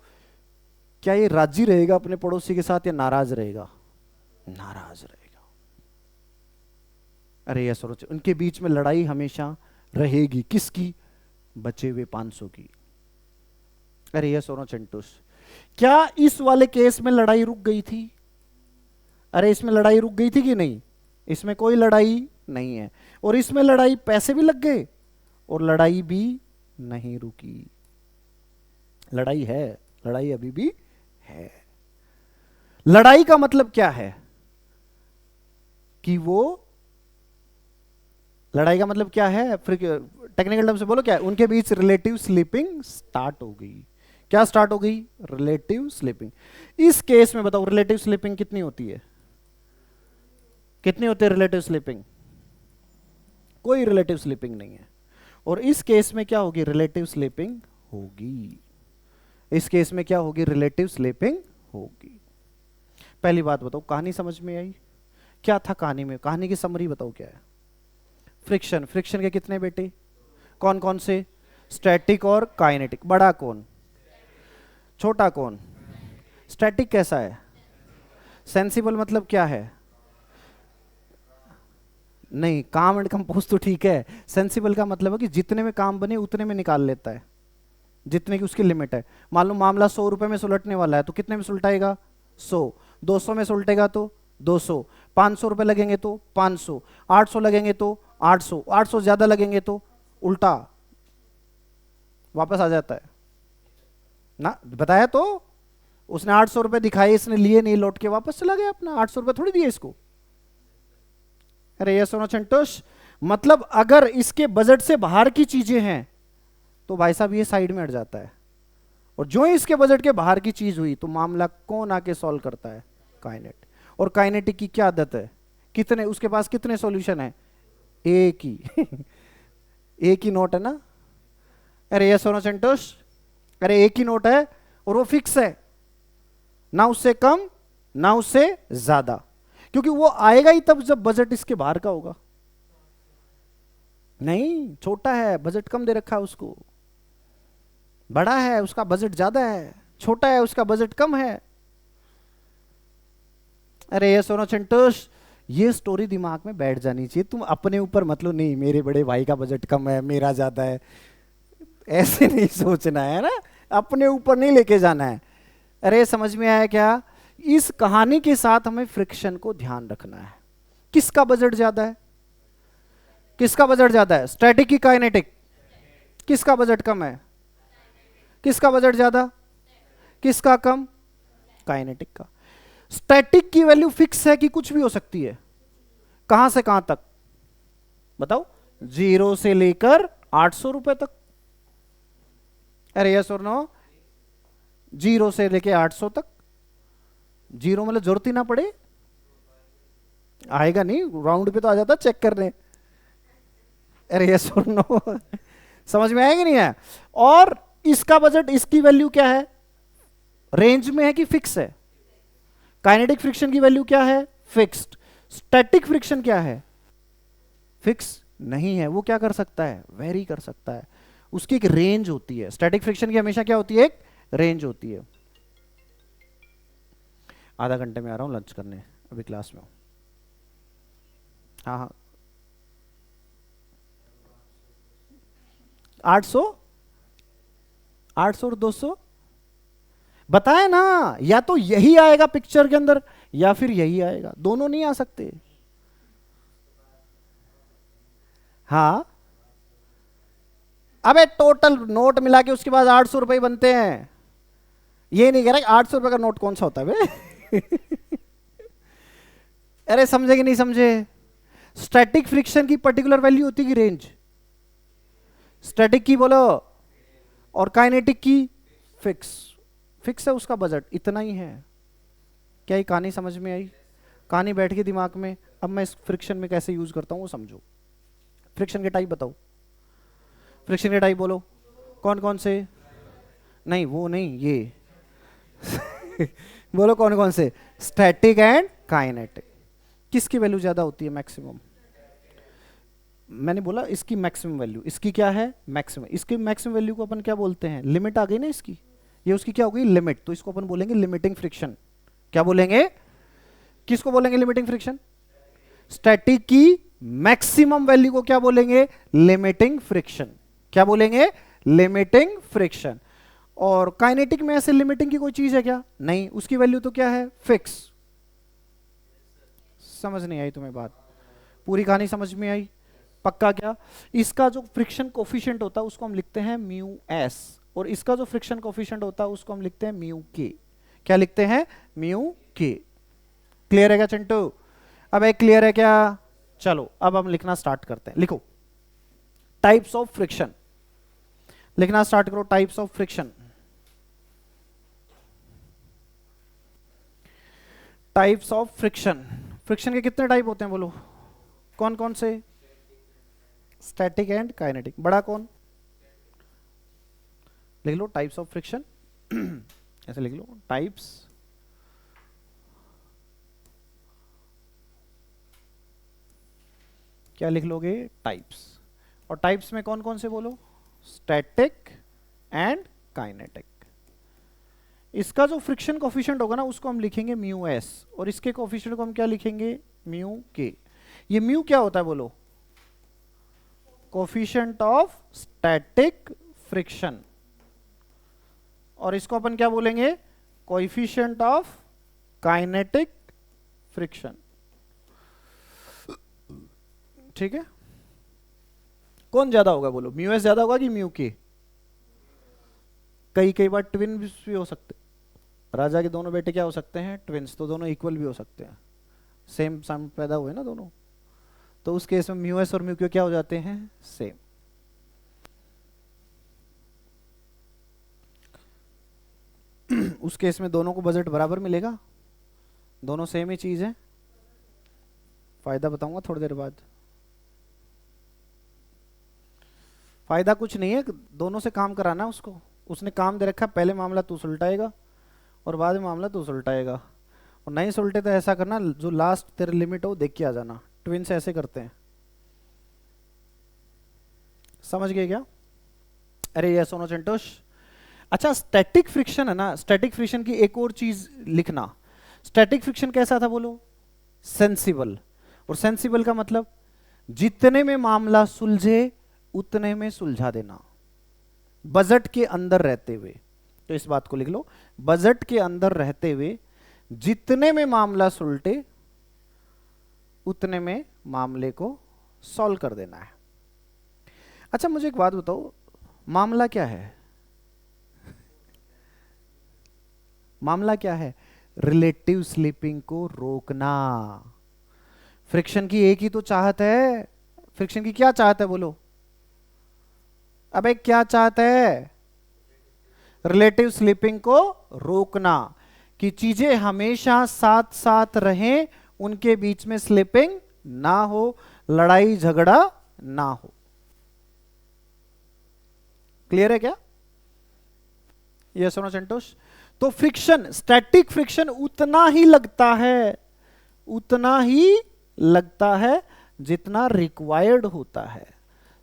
Speaker 1: क्या ये राजी रहेगा अपने पड़ोसी के साथ या नाराज रहेगा? नाराज रहेगा। अरे ये सोचो, उनके बीच में लड़ाई हमेशा रहेगी। किसकी? बचे हुए 500 की। अरे ये सोनो चिंटूस, क्या इस वाले केस में लड़ाई रुक गई थी? अरे इसमें लड़ाई रुक गई थी कि नहीं? इसमें कोई लड़ाई नहीं है। और इसमें लड़ाई, पैसे भी लग गए और लड़ाई भी नहीं रुकी। लड़ाई है, लड़ाई अभी भी है। लड़ाई का मतलब क्या है? कि वो, लड़ाई का मतलब क्या है? टेक्निकल टर्म से बोलो क्या है? उनके बीच रिलेटिव स्लीपिंग स्टार्ट हो गई। क्या स्टार्ट हो गई? Relative sleeping. इस केस में बताओ रिलेटिव स्लीपिंग कितनी होती है? कितनी होती है रिलेटिव स्लीपिंग? कोई रिलेटिव स्लीपिंग नहीं है। और इस केस में क्या होगी? रिलेटिव स्लीपिंग होगी। इस केस में क्या होगी? रिलेटिव स्लीपिंग होगी। पहली बात बताओ, कहानी समझ में आई? क्या था कहानी में? कहानी की समरी बताओ क्या है? फ्रिक्शन। फ्रिक्शन के कितने बेटे? कौन कौन से? स्टैटिक और काइनेटिक। बड़ा कौन? छोटा कौन? स्टैटिक कैसा है? सेंसिबल मतलब क्या है? नहीं, काम एंड कंपोज तो ठीक है। सेंसिबल का मतलब है कि जितने में काम बने उतने में निकाल लेता है, जितने की उसकी लिमिट है। मान लो मामला 100 रुपए में सुलटने वाला है तो कितने में सुलटाएगा? 100। 200 में सुलटेगा तो 200। 500 रुपए लगेंगे तो 500। 800 लगेंगे तो 800। 800 ज्यादा लगेंगे तो उल्टा वापस आ जाता है ना। बताया तो, उसने 800 रुपए दिखाए, इसने लिए नहीं, लौट के वापस चला गया अपना। 800 रुपए थोड़ी दिए इसको। अरे ये सुनो चंटोश, मतलब अगर इसके बजट से बाहर की चीजें हैं तो भाई साहब ये साइड में हट जाता है। और जो ही इसके बजट के बाहर की चीज हुई तो मामला कौन आके सॉल्व करता है? काइनेट। और काइनेटिक की क्या आदत है? कितने, उसके पास कितने सॉल्यूशन है? एक ही। एक ही नोट है ना। अरे ये सुनो चंटोश, अरे एक ही नोट है और वो फिक्स है, ना उससे कम ना उससे ज्यादा। क्योंकि वो आएगा ही तब जब बजट इसके बाहर का होगा। नहीं, छोटा है, बजट कम दे रखा है उसको। बड़ा है, उसका बजट ज्यादा है। छोटा है, उसका बजट कम है। अरे ये सोनो चिंटूस, ये स्टोरी दिमाग में बैठ जानी चाहिए। तुम अपने ऊपर मत लो, नहीं मेरे बड़े भाई का बजट कम है, मेरा ज्यादा है, ऐसे नहीं सोचना है ना। अपने ऊपर नहीं लेके जाना है। अरे समझ में आया क्या? इस कहानी के साथ हमें फ्रिक्शन को ध्यान रखना है। किसका बजट ज्यादा है? किसका बजट ज्यादा है? स्टैटिक की काइनेटिक? किसका बजट कम है? किसका बजट ज्यादा? किसका कम? काइनेटिक का। स्टैटिक की वैल्यू फिक्स है कि कुछ भी हो सकती है? कहां से कहां तक बताओ? 0 से लेकर 800 रुपए तक। अरे यस और नो? 0 से लेकर 800 तक। 0 मतलब जरूरत ही ना पड़े, आएगा नहीं, राउंड पे तो आ जाता चेक करने। अरे यस और नो? समझ में आएगा नहीं है? और इसका बजट, इसकी वैल्यू क्या है? रेंज में है कि फिक्स है? काइनेटिक फ्रिक्शन की वैल्यू क्या है? फिक्स्ड। स्टैटिक फ्रिक्शन क्या है? फिक्स नहीं है। वो क्या कर सकता है? वेरी कर सकता है। उसकी एक रेंज होती है। स्टैटिक फ्रिक्शन की हमेशा क्या होती है? एक रेंज होती है। आधा घंटे में आ रहा हूं लंच करने, अभी क्लास में हूं। हाँ हाँ, 800, 800 और 200 बताए ना। या तो यही आएगा पिक्चर के अंदर या फिर यही आएगा, दोनों नहीं आ सकते। हाँ, अबे टोटल नोट मिला के उसके बाद 800 रुपए बनते हैं। ये नहीं कह रहा 800 रुपए का नोट कौन सा होता है बे। अरे समझे कि नहीं समझे? स्टैटिक फ्रिक्शन की पर्टिकुलर वैल्यू होती है रेंज, स्टैटिक की बोलो, और काइनेटिक की फिक्स। फिक्स है उसका बजट, इतना ही है। क्या ये कहानी समझ में आई? कहानी बैठ के दिमाग में। अब मैं इस फ्रिक्शन में कैसे यूज करता हूं वो समझो। फ्रिक्शन के टाइप बताओ। फ्रिक्शन के टाइप बोलो, कौन कौन से? नहीं वो नहीं, ये। बोलो कौन कौन से? Static and kinetic. किसकी वैल्यू ज्यादा होती है? मैक्सिमम। मैंने बोला इसकी मैक्सिमम वैल्यू, इसकी क्या है? मैक्सिमम। इसकी मैक्सिमम वैल्यू को अपन क्या बोलते हैं? लिमिट आ गई ना इसकी, ये उसकी क्या हो गई? लिमिट। तो इसको अपन बोलेंगे लिमिटिंग फ्रिक्शन। क्या बोलेंगे? किसको बोलेंगे लिमिटिंग फ्रिक्शन? स्टैटिक की मैक्सिमम वैल्यू को क्या बोलेंगे? Limiting friction. क्या बोलेंगे? Limiting friction. और काइनेटिक में ऐसे लिमिटिंग की कोई चीज है क्या? नहीं, उसकी वैल्यू तो क्या है? फिक्स। समझ नहीं आई तुम्हें बात? पूरी कहानी समझ में आई? पक्का? क्या इसका जो फ्रिक्शन कोफिशिएंट होता है उसको हम लिखते हैं म्यू एस, और इसका जो फ्रिक्शन कोफिशिएंट होता है उसको हम लिखते हैं म्यू के। क्या लिखते हैं? म्यू के। क्लियर है क्या चिंटू? अब एक क्लियर है क्या? चलो अब हम लिखना स्टार्ट करते हैं। लिखो टाइप्स ऑफ फ्रिक्शन। लिखना स्टार्ट करो, types of friction. Types of friction. Friction के कितने टाइप होते हैं बोलो? कौन कौन से? Static and kinetic. बड़ा कौन? लिख लो टाइप्स ऑफ फ्रिक्शन। ऐसे लिख लो टाइप्स क्या लिख लोगे? टाइप्स। और टाइप्स में कौन कौन से बोलो? Static and kinetic. इसका जो फ्रिक्शन कोफिशिएंट होगा ना उसको हम लिखेंगे म्यू एस, और इसके कोफिशिएंट को हम क्या लिखेंगे? म्यू के। ये म्यू क्या होता है बोलो? Coefficient of static friction. और इसको अपन क्या बोलेंगे? Coefficient of kinetic friction. ठीक है? कौन ज्यादा होगा बोलो? म्यू एस ज्यादा होगा कि म्यू के? कई कई बार ट्विन भी हो सकते। राजा के दोनों बेटे क्या हो सकते हैं? ट्विन्स। तो दोनों इक्वल भी हो सकते हैं, सेम सन पैदा हुए ना दोनों, तो उस केस में म्यू एस और म्यू क्यू क्या हो जाते हैं? सेम। उस केस में दोनों को बजट बराबर मिलेगा, दोनों सेम ही चीज है। फायदा बताऊंगा थोड़ी देर बाद। फायदा कुछ नहीं है, दोनों से काम कराना उसको। उसने काम दे रखा, पहले मामला तू सुलटाएगा और बाद में मामला तू सुलटाएगा। और नहीं सुलटे तो ऐसा करना, जो लास्ट तेरे लिमिट हो देख के आ जाना। ट्विन्स ऐसे करते हैं। समझ गए क्या? अरे ये सोनो चिंटोश। अच्छा स्टैटिक फ्रिक्शन है ना, स्टैटिक फ्रिक्शन की एक और चीज लिखना। स्टैटिक फ्रिक्शन कैसा था बोलो? सेंसिबल। और सेंसिबल का मतलब जितने में मामला सुलझे उतने में सुलझा देना, बजट के अंदर रहते हुए। तो इस बात को लिख लो, बजट के अंदर रहते हुए जितने में मामला सुलटे उतने में मामले को सॉल्व कर देना है। अच्छा मुझे एक बात बताओ, मामला क्या है? मामला क्या है? रिलेटिव स्लिपिंग को रोकना। फ्रिक्शन की एक ही तो चाहत है। फ्रिक्शन की क्या चाहत है बोलो? अबे क्या चाहता है? रिलेटिव स्लिपिंग को रोकना, कि चीजें हमेशा साथ साथ रहें, उनके बीच में स्लिपिंग ना हो, लड़ाई झगड़ा ना हो। क्लियर है क्या? ये सुनो संतोष। तो फ्रिक्शन, स्टैटिक फ्रिक्शन उतना ही लगता है, उतना ही लगता है जितना रिक्वायर्ड होता है।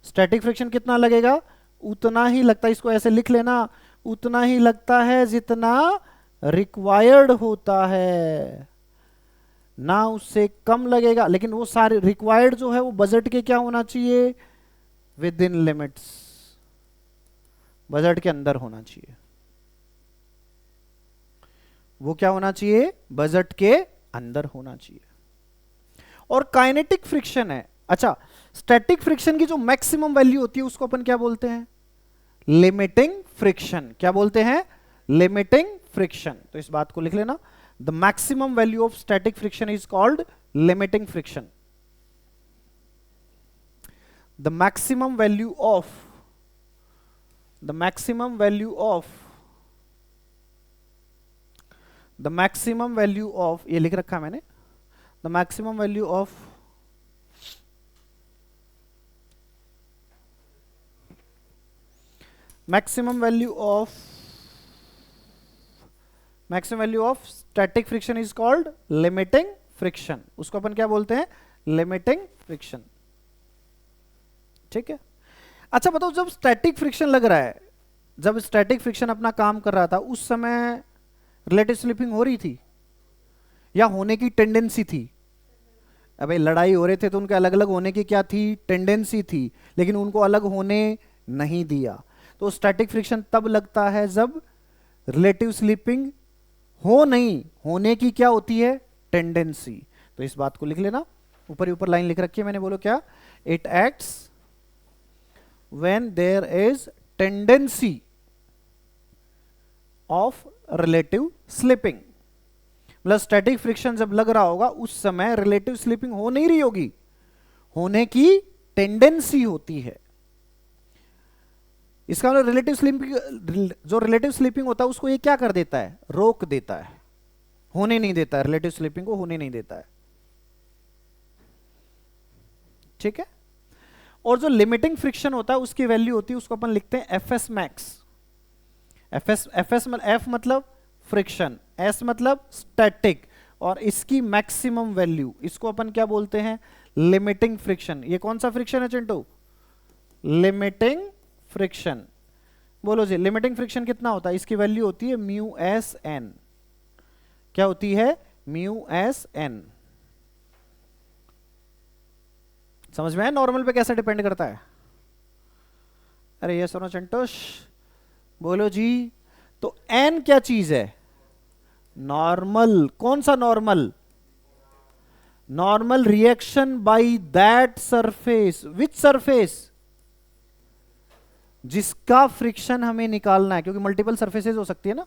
Speaker 1: स्टैटिक फ्रिक्शन कितना लगेगा? उतना ही लगता है। इसको ऐसे लिख लेना, उतना ही लगता है जितना रिक्वायर्ड होता है, ना उससे कम लगेगा। लेकिन वो सारे रिक्वायर्ड जो है वो बजट के क्या होना चाहिए? विद इन लिमिट्स, बजट के अंदर होना चाहिए। वो क्या होना चाहिए? बजट के अंदर होना चाहिए। और काइनेटिक फ्रिक्शन है। अच्छा स्टैटिक फ्रिक्शन की जो मैक्सिमम वैल्यू होती है उसको अपन क्या बोलते हैं? Limiting friction. क्या बोलते हैं? Limiting friction. तो इस बात को लिख लेना, the maximum value of static friction is called limiting friction. The maximum value of, the maximum value of, the maximum value of, ये लिख रखा है मैंने, the maximum value of maximum value of maximum value of static friction is called limiting friction, उसको अपन क्या बोलते हैं, limiting friction. ठीक है, अच्छा बताओ, जब स्टैटिक फ्रिक्शन लग रहा है, जब स्टैटिक फ्रिक्शन अपना काम कर रहा था, उस समय रिलेटिव स्लिपिंग हो रही थी या होने की टेंडेंसी थी? अबे लड़ाई हो रहे थे तो उनके अलग अलग होने की क्या थी, टेंडेंसी थी, लेकिन उनको अलग होने नहीं दिया। तो स्टैटिक फ्रिक्शन तब लगता है जब रिलेटिव स्लिपिंग हो नहीं, होने की क्या होती है, टेंडेंसी। तो इस बात को लिख लेना, ऊपर ही ऊपर लाइन लिख रखी है मैंने, बोलो क्या, it acts when there is tendency of relative slipping. मतलब स्टैटिक फ्रिक्शन जब लग रहा होगा उस समय रिलेटिव स्लिपिंग हो नहीं रही होगी, होने की टेंडेंसी होती है। इसका मतलब रिलेटिव स्लिपिंग, जो रिलेटिव स्लिपिंग होता है उसको ये क्या कर देता है, रोक देता है, होने नहीं देता है, रिलेटिव स्लिपिंग को होने नहीं देता है। ठीक है, और जो लिमिटिंग फ्रिक्शन होता है उसकी वैल्यू होती है, उसको अपन लिखते हैं एफ एस मैक्स। एफ मतलब फ्रिक्शन, एस मतलब स्टैटिक, और इसकी मैक्सिमम वैल्यू, इसको अपन क्या बोलते हैं, लिमिटिंग फ्रिक्शन। ये कौन सा फ्रिक्शन है चिंटू, लिमिटिंग फ्रिक्शन। बोलो जी, लिमिटिंग फ्रिक्शन कितना होता है, इसकी वैल्यू होती है म्यू एस एन। क्या होती है, म्यू एस एन। समझ में आया नॉर्मल पे कैसे डिपेंड करता है? अरे ये सुनो चिंटोश, बोलो जी। तो एन क्या चीज है, नॉर्मल। कौन सा normal, normal reaction by that surface. Which surface, जिसका फ्रिक्शन हमें निकालना है, क्योंकि मल्टीपल सरफेसेस हो सकती है ना।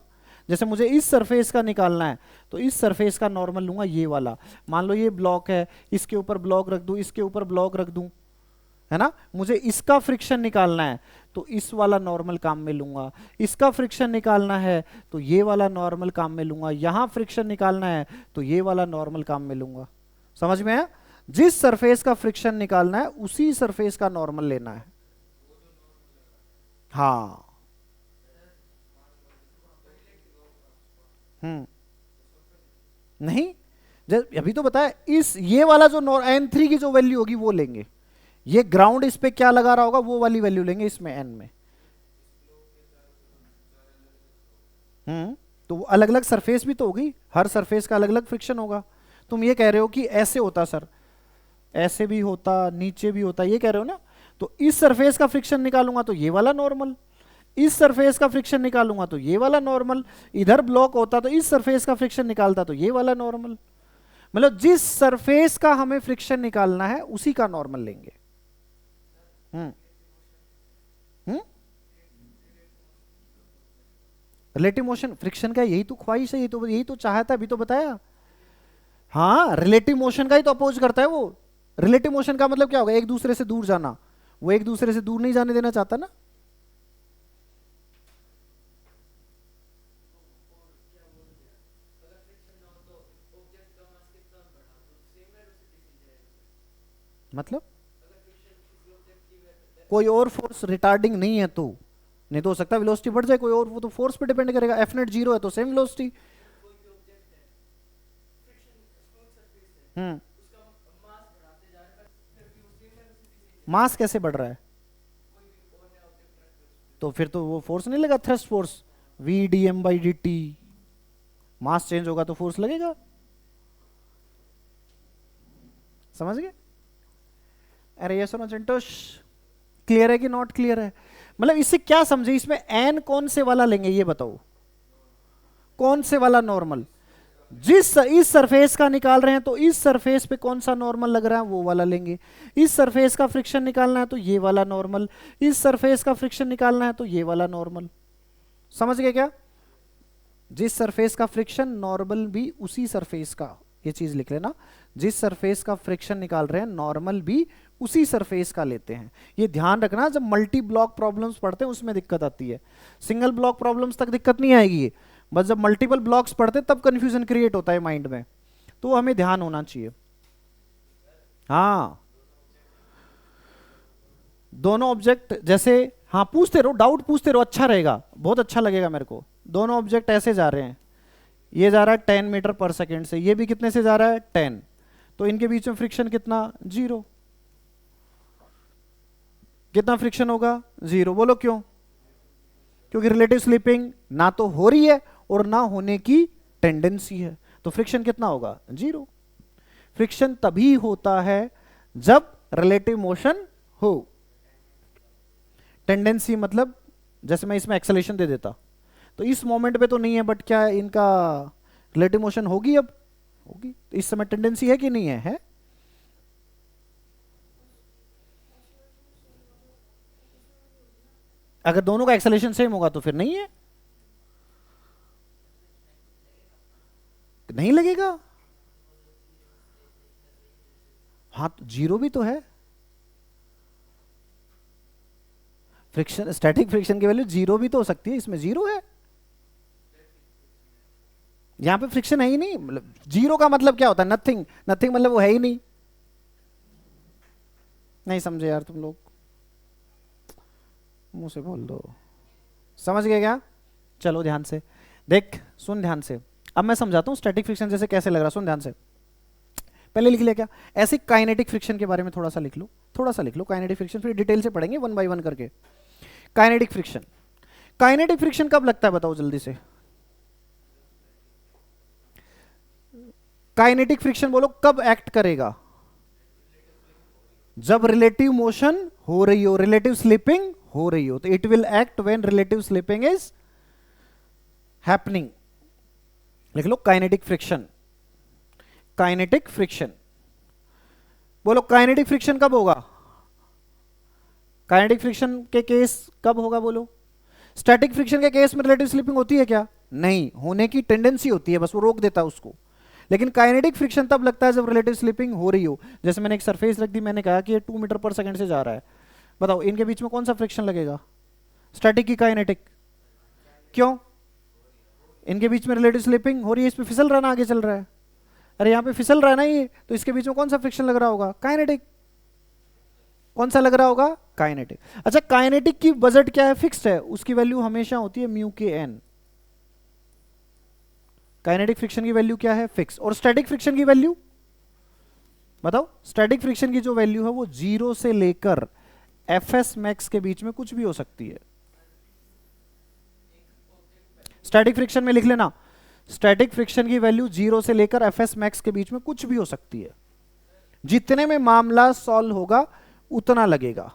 Speaker 1: जैसे मुझे इस सरफेस का निकालना है तो इस सरफेस का नॉर्मल लूंगा, ये वाला। मान लो ये ब्लॉक है, इसके ऊपर ब्लॉक रख दूं, इसके ऊपर ब्लॉक रख दूं, है ना। मुझे इसका फ्रिक्शन निकालना है तो इस वाला नॉर्मल काम में लूंगा, इसका फ्रिक्शन निकालना है तो ये वाला नॉर्मल काम में लूंगा, यहां फ्रिक्शन निकालना है तो ये वाला नॉर्मल काम में लूंगा। समझ में आया? जिस सरफेस का फ्रिक्शन निकालना है उसी सरफेस का नॉर्मल लेना है। हाँ, नहीं, जब अभी तो बताया, इस ये वाला जो n3 की जो वैल्यू होगी वो लेंगे, ये ग्राउंड इस पे क्या लगा रहा होगा वो वाली वैल्यू लेंगे इसमें n में। तो अलग अलग सरफेस भी तो होगी, हर सरफेस का अलग अलग फ्रिक्शन होगा। तुम ये कह रहे हो कि ऐसे होता सर, ऐसे भी होता, नीचे भी होता, ये कह रहे हो ना। तो इस सरफेस का फ्रिक्शन निकालूंगा तो ये वाला नॉर्मल, इस सरफेस का फ्रिक्शन निकालूंगा तो ये वाला नॉर्मल, इधर ब्लॉक होता तो इस सरफेस का फ्रिक्शन निकालता तो ये वाला नॉर्मल। मतलब जिस सरफेस का हमें फ्रिक्शन निकालना है उसी का नॉर्मल लेंगे। रिलेटिव मोशन फ्रिक्शन का यही तो ख्वाहिश है, यही तो चाहता है, अभी तो बताया। हाँ, रिलेटिव मोशन का ही तो अपोज करता है वो। रिलेटिव मोशन का मतलब क्या होगा, एक दूसरे से दूर जाना। वो एक दूसरे से दूर नहीं जाने देना चाहता ना। मतलब कोई और फोर्स रिटार्डिंग नहीं है तो नहीं तो हो सकता वेलोसिटी बढ़ जाए कोई और, वो तो फोर्स पे डिपेंड करेगा। एफ नेट 0 है तो सेम वेलोसिटी। मास कैसे बढ़ रहा है, तो फिर तो वो फोर्स नहीं लगा, thrust force v d m by d t. Mass change होगा तो फोर्स लगेगा। समझ गए? अरे ये सुनो चिंटोश, क्लियर है कि नॉट क्लियर है? मतलब इससे क्या समझे, इसमें एन कौन से वाला लेंगे ये बताओ, कौन से वाला नॉर्मल? जिस इस सरफेस का निकाल रहे हैं तो इस सरफेस पे कौन सा नॉर्मल लग रहा है वो वाला लेंगे। इस सरफेस का फ्रिक्शन निकालना है तो ये वाला नॉर्मल, इस सरफेस का फ्रिक्शन निकालना है तो ये वाला नॉर्मल। समझ गए क्या? जिस सरफेस का फ्रिक्शन नॉर्मल भी उसी सरफेस का, ये चीज लिख लेना, जिस सरफेस का फ्रिक्शन निकाल रहे हैं नॉर्मल भी उसी सरफेस का लेते हैं। ये ध्यान रखना, जब मल्टी ब्लॉक प्रॉब्लम्स पढ़ते हैं उसमें दिक्कत आती है, सिंगल ब्लॉक प्रॉब्लम्स तक दिक्कत नहीं आएगी, बस जब मल्टीपल ब्लॉक्स पढ़ते तब कंफ्यूजन क्रिएट होता है माइंड में, तो हमें ध्यान होना चाहिए। हाँ, दोनों ऑब्जेक्ट जैसे, हाँ पूछते रहो, डाउट पूछते रहो, अच्छा रहेगा, बहुत अच्छा लगेगा मेरे को। दोनों ऑब्जेक्ट ऐसे जा रहे हैं, ये जा रहा है 10 मीटर पर सेकेंड से, ये भी कितने से जा रहा है 10, तो इनके बीच में फ्रिक्शन कितना 0। कितना फ्रिक्शन होगा 0। बोलो क्यों? क्योंकि रिलेटिव स्लिपिंग ना तो हो रही है और ना होने की टेंडेंसी है, तो फ्रिक्शन कितना होगा 0। फ्रिक्शन तभी होता है जब रिलेटिव मोशन हो। टेंडेंसी मतलब जैसे मैं इसमें एक्सेलेरेशन दे देता तो इस मोमेंट पे तो नहीं है, बट क्या इनका रिलेटिव मोशन होगी? अब होगी। तो इस समय टेंडेंसी है कि नहीं है? है। अगर दोनों का एक्सेलेरेशन सेम होगा तो फिर नहीं है, नहीं लगेगा। हाँ तो 0 भी तो है। फ्रिक्शन, स्टैटिक फ्रिक्शन की वैल्यू 0 भी तो हो सकती है, इसमें 0 है। यहां पे फ्रिक्शन है ही नहीं। मतलब 0 का मतलब क्या होता है? नथिंग। नथिंग मतलब वो है ही नहीं। नहीं समझे यार तुम लोग? मुंह से बोल दो। समझ गए क्या? चलो ध्यान से देख, सुन ध्यान से। अब मैं समझाता हूं स्टैटिक फ्रिक्शन जैसे कैसे लग रहा, सुन ध्यान से। पहले लिख लिया क्या? ऐसे काइनेटिक फ्रिक्शन के बारे में थोड़ा सा लिख लो, थोड़ा सा लिख लो काइनेटिक फ्रिक्शन, फिर डिटेल से पढ़ेंगे वन बाय वन करके। काइनेटिक फ्रिक्शन, काइनेटिक फ्रिक्शन कब लगता है बताओ जल्दी से? काइनेटिक फ्रिक्शन बोलो कब एक्ट करेगा? जब रिलेटिव मोशन हो रही हो, रिलेटिव स्लिपिंग हो रही हो, तो it will act when relative slipping is happening. लिख लो काइनेटिक फ्रिक्शन। काइनेटिक फ्रिक्शन बोलो काइनेटिक फ्रिक्शन कब होगा? काइनेटिक फ्रिक्शन के केस कब होगा बोलो? स्टैटिक फ्रिक्शन के केस में रिलेटिव स्लिपिंग होती है क्या? नहीं, होने की टेंडेंसी होती है, बस वो रोक देता है उसको। लेकिन काइनेटिक फ्रिक्शन तब लगता है जब रिलेटिव स्लिपिंग हो रही हो। जैसे मैंने एक सरफेस रख दी, मैंने कहा कि ये 2 मीटर पर सेकंड से जा रहा है, बताओ इनके बीच में कौन सा फ्रिक्शन लगेगा? स्टैटिक की काइनेटिक? क्यों? इनके बीच में रिलेटिव स्लिपिंग हो रही है, इस पे फिसल रहा ना, आगे चल रहा है। अरे यहाँ पे फिसल रहा है ना ये, तो इसके बीच में कौन सा फ्रिक्शन लग रहा होगा? काइनेटिक। कौन सा लग रहा होगा? काइनेटिक। अच्छा, काइनेटिक की बजट क्या है? फिक्स्ड है, उसकी वैल्यू हमेशा होती है म्यू के एन। काइनेटिक फ्रिक्शन की वैल्यू क्या है? फिक्स। और स्टैटिक फ्रिक्शन की वैल्यू बताओ? स्टैटिक फ्रिक्शन की जो वैल्यू है वो 0 से लेकर एफएस मैक्स के बीच में कुछ भी हो सकती है। स्टैटिक फ्रिक्शन में लिख लेना, स्टैटिक फ्रिक्शन की वैल्यू 0 से लेकर एफएस मैक्स के बीच में कुछ भी हो सकती है। जितने में मामला सॉल्व होगा उतना लगेगा।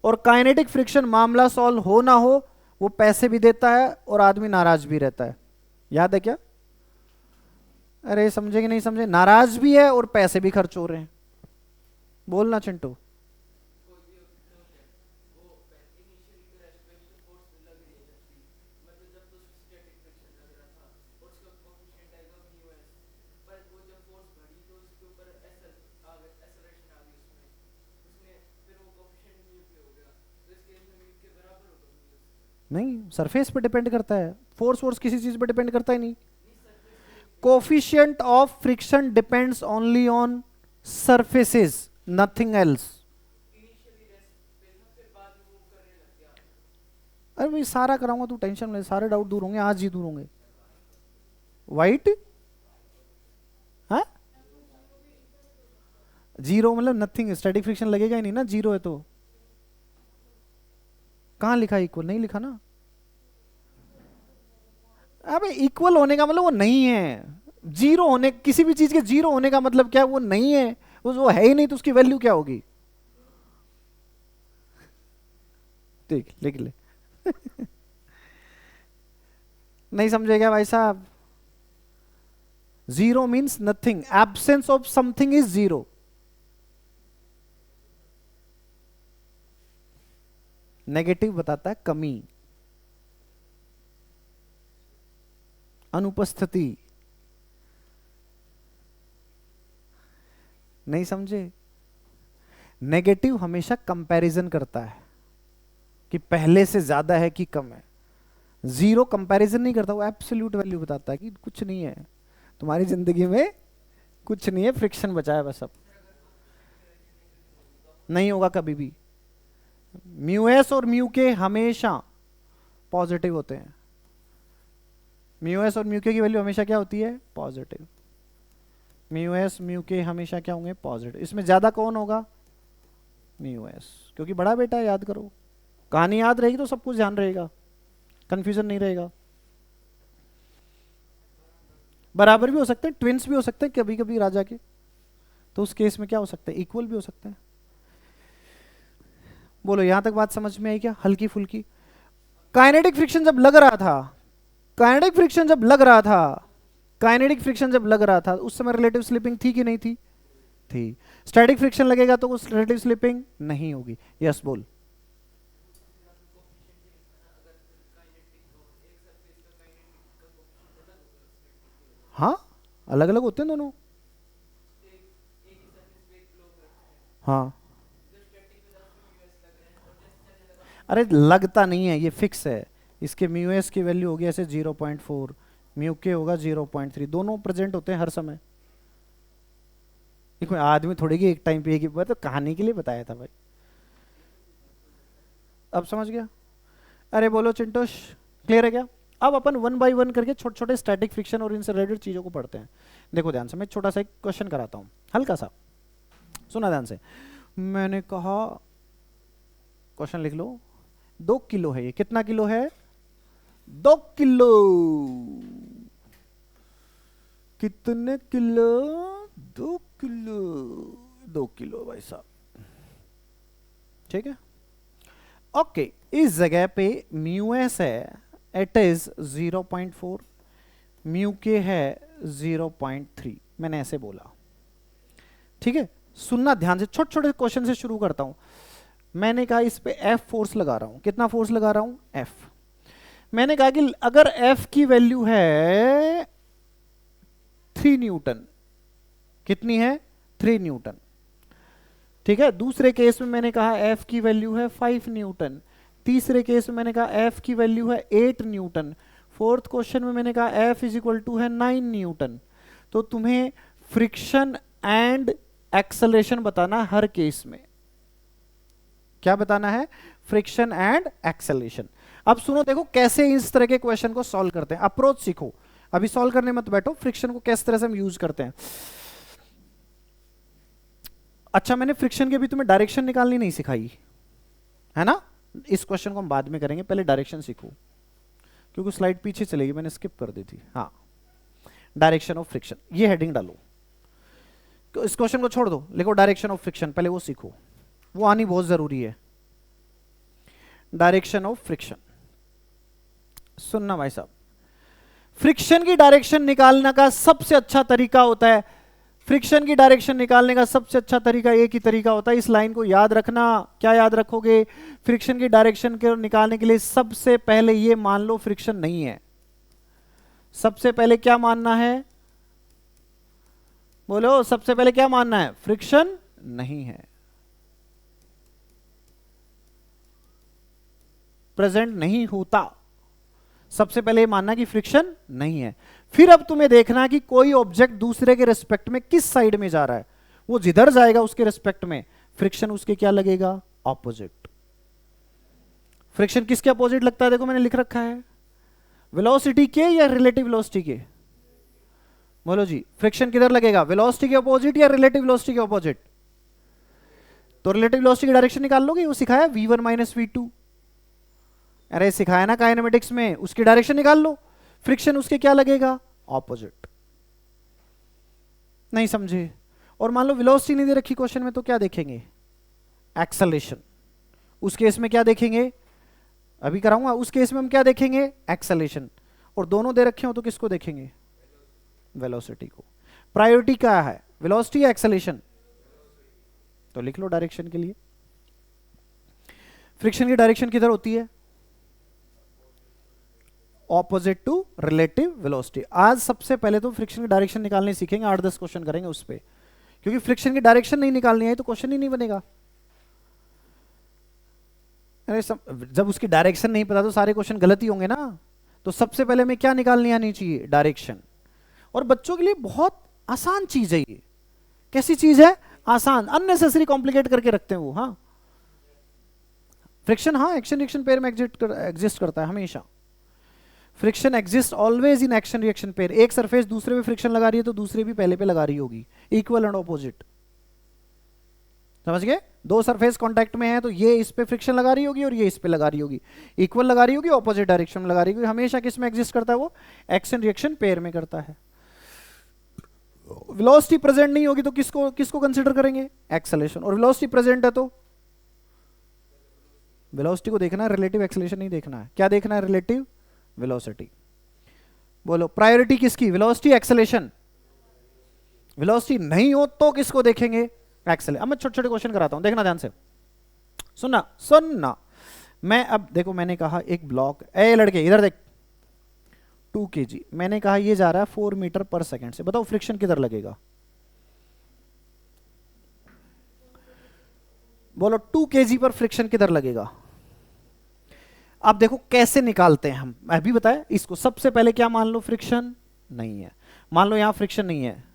Speaker 1: और काइनेटिक फ्रिक्शन मामला सॉल्व हो ना हो वो पैसे भी देता है और आदमी नाराज भी रहता है। याद है क्या? अरे समझे कि नहीं समझे? नाराज भी है और पैसे भी खर्च हो रहे हैं। बोलना चिंटू। नहीं, सरफेस पे डिपेंड करता है। फोर्स फोर्स किसी चीज पे डिपेंड करता ही नहीं। Coefficient of friction depends only on surfaces, nothing else. अरे भाई सारा कराऊंगा, तू टेंशन ले, सारे डाउट दूर होंगे, आज ही दूर होंगे। वाइट? हाँ, 0 मतलब नथिंग, स्टैटिक फ्रिक्शन लगेगा ही नहीं ना, 0 है तो। कहां लिखा इक्वल? नहीं लिखा ना। अबे इक्वल होने का मतलब वो नहीं है। 0 होने, किसी भी चीज के 0 होने का मतलब क्या? वो नहीं है, वो है ही नहीं, तो उसकी वैल्यू क्या होगी? ठीक, लिख ले। नहीं समझेगा भाई साहब? 0 means nothing, absence of something is 0। Negative बताता है कमी, अनुपस्थिति। नहीं समझे? नेगेटिव हमेशा कंपैरिजन करता है कि पहले से ज्यादा है कि कम है। 0 कंपैरिजन नहीं करता, वो एब्सोल्यूट वैल्यू बताता है कि कुछ नहीं है तुम्हारी जिंदगी में, कुछ नहीं है, फ्रिक्शन बचा है बस। अब नहीं होगा कभी भी। म्यू एस और म्यू के हमेशा पॉजिटिव होते हैं। म्यू एस और म्यू के की वैल्यू हमेशा क्या होती है? पॉजिटिव। म्यू एस म्यू के हमेशा क्या होंगे? पॉजिटिव। इसमें ज्यादा कौन होगा? म्यू एस, क्योंकि बड़ा बेटा है, याद करो। कहानी याद रहेगी तो सब कुछ ध्यान रहेगा, कंफ्यूजन नहीं रहेगा। बराबर भी हो सकते हैं, ट्विंस भी हो सकते हैं कभी कभी राजा के, तो उस केस में क्या हो सकता है? इक्वल भी हो सकता है। बोलो यहां तक बात समझ में आई क्या? हल्की फुल्की। काइनेटिक फ्रिक्शन जब लग रहा था, काइनेटिक फ्रिक्शन जब लग रहा था, काइनेटिक फ्रिक्शन जब लग रहा था उस समय रिलेटिव स्लिपिंग थी कि नहीं थी? थी। स्टैटिक फ्रिक्शन लगेगा तो उस रिलेटिव स्लिपिंग नहीं होगी। यस बोल। हाँ, अलग अलग होते हैं दोनों। हाँ, अरे लगता नहीं है, ये फिक्स है। इसके म्यू एस की वैल्यू होगी ऐसे 0.4, म्यू के होगा 0.3, दोनों प्रेजेंट होते हैं हर समय। देखो आदमी थोड़ी कि एक टाइम पे एक, तो कहानी के लिए बताया था भाई। अब समझ गया? अरे बोलो चिंटोश, क्लियर है क्या? अब अपन वन बाय वन करके छोटे छोटे स्टैटिक फ्रिक्शन और इनसे रिलेटेड चीजों को पढ़ते हैं। देखो ध्यान से, मैं छोटा सा एक क्वेश्चन कराता हूँ, हल्का सा, सुना ध्यान से। मैंने कहा, क्वेश्चन लिख लो, 2 किलो है, ये कितना किलो है? 2 किलो। कितने किलो? 2 किलो। 2 किलो भाई साहब, ठीक है। ओके, इस जगह पे म्यू एस है, इट इज 0.4, म्यू के है 0.3, मैंने ऐसे बोला, ठीक है। सुनना ध्यान से, छोटे छोटे क्वेश्चन से शुरू करता हूं। मैंने कहा इस पे F फोर्स लगा रहा हूं, कितना फोर्स लगा रहा हूं? F। मैंने कहा कि अगर F की वैल्यू है 3 न्यूटन, कितनी है? 3 न्यूटन, ठीक है। दूसरे केस में मैंने कहा F की वैल्यू है 5 न्यूटन, तीसरे केस में मैंने कहा F की वैल्यू है 8 न्यूटन, फोर्थ क्वेश्चन में मैंने कहा F इज इक्वल टू है 9 न्यूटन। तो तुम्हें फ्रिक्शन एंड एक्सेलरेशन बताना हर केस में। क्या बताना है? Friction and acceleration. अब सुनो, देखो कैसे इस तरह के क्वेश्चन को सॉल्व करते हैं, अप्रोच सीखो। अभी सॉल्व करने मत बैठो, फ्रिक्शन को किस तरह से हम यूज करते हैं। अच्छा, मैंने फ्रिक्शन के भी तुम्हें डायरेक्शन निकालनी नहीं सिखाई है ना, इस क्वेश्चन को हम बाद में करेंगे, पहले डायरेक्शन सीखो, क्योंकि स्लाइड पीछे चलेगी, मैंने स्किप कर दी थी। हाँ, डायरेक्शन ऑफ फ्रिक्शन, ये हेडिंग डालो, तो इस क्वेश्चन को छोड़ दो, लिखो डायरेक्शन ऑफ फ्रिक्शन, पहले वो सीखो, वो आनी बहुत जरूरी है। डायरेक्शन ऑफ फ्रिक्शन, सुनना भाई साहब, फ्रिक्शन की डायरेक्शन निकालने का सबसे अच्छा तरीका होता है, फ्रिक्शन की डायरेक्शन निकालने का सबसे अच्छा तरीका एक ही तरीका होता है, इस लाइन को याद रखना। क्या याद रखोगे? फ्रिक्शन की डायरेक्शन को निकालने के लिए सबसे पहले ये मान लो फ्रिक्शन नहीं है। सबसे पहले क्या मानना है? बोलो, सबसे पहले क्या मानना है? फ्रिक्शन नहीं है, प्रेजेंट नहीं होता। सबसे पहले मानना कि फ्रिक्शन नहीं है। फिर अब तुम्हें देखना कि कोई ऑब्जेक्ट दूसरे के रिस्पेक्ट में किस साइड में जा रहा है, वो जिधर जाएगा उसके रिस्पेक्ट में फ्रिक्शन उसके क्या लगेगा? ऑपोजिट। फ्रिक्शन किसके अपोजिट लगता है? देखो मैंने लिख रखा है, वेलोसिटी के या रिलेटिव वेलोसिटी के? बोलो जी, फ्रिक्शन किधर लगेगा? वेलोसिटी के अपोजिट या रिलेटिव वेलोसिटी के अपोजिट? तो रिलेटिव वेलोसिटी की डायरेक्शन निकाल लोगे, वो सिखाया v1 माइनस v2, अरे सिखाया ना काइनेमेटिक्स में, उसकी डायरेक्शन निकाल लो, फ्रिक्शन उसके क्या लगेगा? ऑपोजिट। नहीं समझे? और मान लो वेलोसिटी नहीं दे रखी क्वेश्चन में, तो क्या देखेंगे? एक्सेलरेशन। उस केस में क्या देखेंगे? अभी कराऊंगा, उस केस में हम क्या देखेंगे? एक्सेलरेशन। और दोनों दे रखे हो तो किसको देखेंगे? वेलोसिटी को। प्रायोरिटी क्या है, वेलोसिटी या एक्सेलरेशन? तो लिख लो डायरेक्शन के लिए, फ्रिक्शन की डायरेक्शन किधर होती है? Opposite to relative velocity. आज सबसे पहले तो फ्रिक्शन की डायरेक्शन निकालने सीखेंगे, 8-10 क्वेश्चन करेंगे उस पे, क्योंकि फ्रिक्शन की डायरेक्शन नहीं निकालनी है तो क्वेश्चन ही नहीं बनेगा। अरे जब उसकी डायरेक्शन नहीं पता तो सारे क्वेश्चन गलत ही होंगे ना। तो सबसे पहले हमें क्या निकालनी आनी चाहिए? डायरेक्शन। और बच्चों के लिए बहुत आसान चीज है ये। कैसी चीज है? आसान, अननेसेसरी कॉम्प्लिकेट करके रखते हैं वो। हाँ, फ्रिक्शन, हाँ एक्शन रिएक्शन पेयर में एग्जिस्ट करता है हमेशा। Friction exist always in action reaction pair. एक सरफेस दूसरे पे फ्रिक्शन लगा रही है तो दूसरे भी पहले पे लगा रही होगी, इक्वल एंड ऑपोजिट। समझ गए? दो सरफेस कांटेक्ट में है तो ये इस पे फ्रिक्शन लगा रही होगी और ये इस पे लगा रही होगी, इक्वल लगा रही होगी, ऑपोजिट डायरेक्शन में लगा रही होगी। हमेशा किस में एग्जिस्ट करता है वो? एक्शन रिएक्शन पेयर में करता है। वेलोसिटी प्रेजेंट नहीं होगी तो किसको किसको कंसीडर करेंगे? एक्सेलरेशन। और वेलोसिटी प्रेजेंट है तो वेलोसिटी को देखना है, रिलेटिव एक्सेलरेशन नहीं देखना है। क्या देखना है? Relative velocity. बोलो प्रायोरिटी किसकी? Velocity acceleration? वेलोसिटी नहीं हो तो किसको देखेंगे? एक्सेलरेशन। अब मैं छोटे छोटे क्वेश्चन कराता हूं, देखना ध्यान से, सुनना सुनना। मैं अब देखो, मैंने कहा एक ब्लॉक, ए लड़के इधर देख, 2 kg, मैंने कहा ये जा रहा है 4 मीटर पर सेकंड से। बताओ फ्रिक्शन किधर लगेगा? बोलो 2 kg पर फ्रिक्शन किधर लगेगा? अब देखो कैसे निकालते हैं हम, अभी बताया इसको। सबसे पहले क्या मान लो? फ्रिक्शन नहीं है। मान लो यहां फ्रिक्शन नहीं है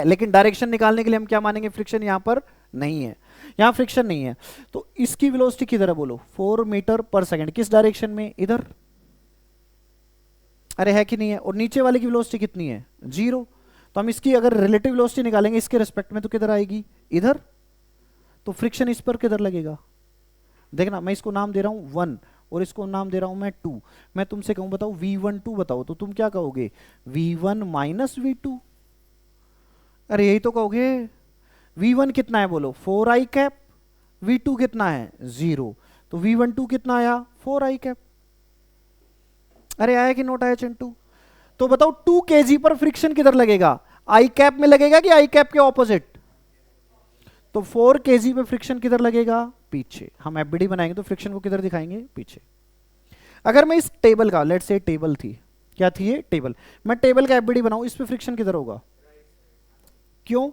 Speaker 1: लेकिन डायरेक्शन निकालने के लिए हम क्या मानेंगे? फ्रिक्शन यहां पर नहीं है, यहां फ्रिक्शन नहीं है। तो इसकी वेलोसिटी किधर है? बोलो 4 मीटर पर सेकंड। किस डायरेक्शन में? इधर। अरे है कि नहीं है? और नीचे वाले की वेलोसिटी कितनी है? 0। तो हम इसकी अगर रिलेटिव वेलोसिटी निकालेंगे इसके रिस्पेक्ट में तो किधर आएगी? इधर। तो फ्रिक्शन इस पर किधर लगेगा? देखना, मैं इसको नाम दे रहा हूं 1 और इसको नाम दे रहा हूं मैं 2। मैं तुमसे कहूं बताओ V12 बताओ, तो तुम क्या कहोगे? V1 minus V2। अरे यही तो कहोगे। V1 कितना है? बोलो 4i कैप। V2 कितना है? 0। तो V12 कितना आया? 4i cap. अरे आया कि नोट आया चिंटू? तो बताओ 2 kg पर फ्रिक्शन किधर लगेगा? आई कैप में लगेगा कि आई कैप के ऑपोजिट? तो 4 kg पे फ्रिक्शन किधर लगेगा? पीछे। हम एफबीडी बनाएंगे तो फ्रिक्शन को किधर दिखाएंगे? पीछे। अगर मैं इस टेबल का, लेट्स से टेबल थी, क्या थी ये? टेबल। मैं टेबल का एफबीडी बनाऊं, इस पे फ्रिक्शन किधर होगा? क्यों?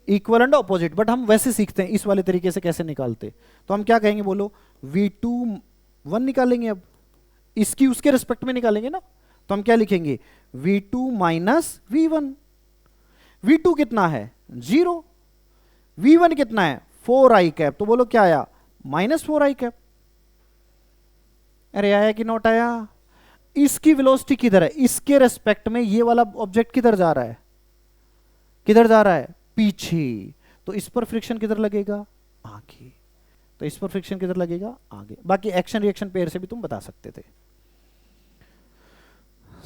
Speaker 1: Equal and opposite. बट हम वैसे सीखते हैं इस वाले तरीके से कैसे निकालते। तो हम क्या कहेंगे? बोलो V2 1 निकालेंगे। अब इसकी उसके रिस्पेक्ट में निकालेंगे ना, तो हम क्या लिखेंगे? V2 minus V1। V2 कितना है? 0। V1 कितना है? 4i cap. तो बोलो क्या आया? Minus 4i cap. अरे आया कि नोट आया? इसकी वेलोसिटी किधर है? इसके रेस्पेक्ट में ये वाला ऑब्जेक्ट किधर जा रहा है? किधर जा रहा है? पीछे। तो इस पर फ्रिक्शन किधर लगेगा? आगे। तो इस पर फ्रिक्शन किधर लगेगा? आगे। बाकी एक्शन रिएक्शन पेयर से भी तुम बता सकते थे।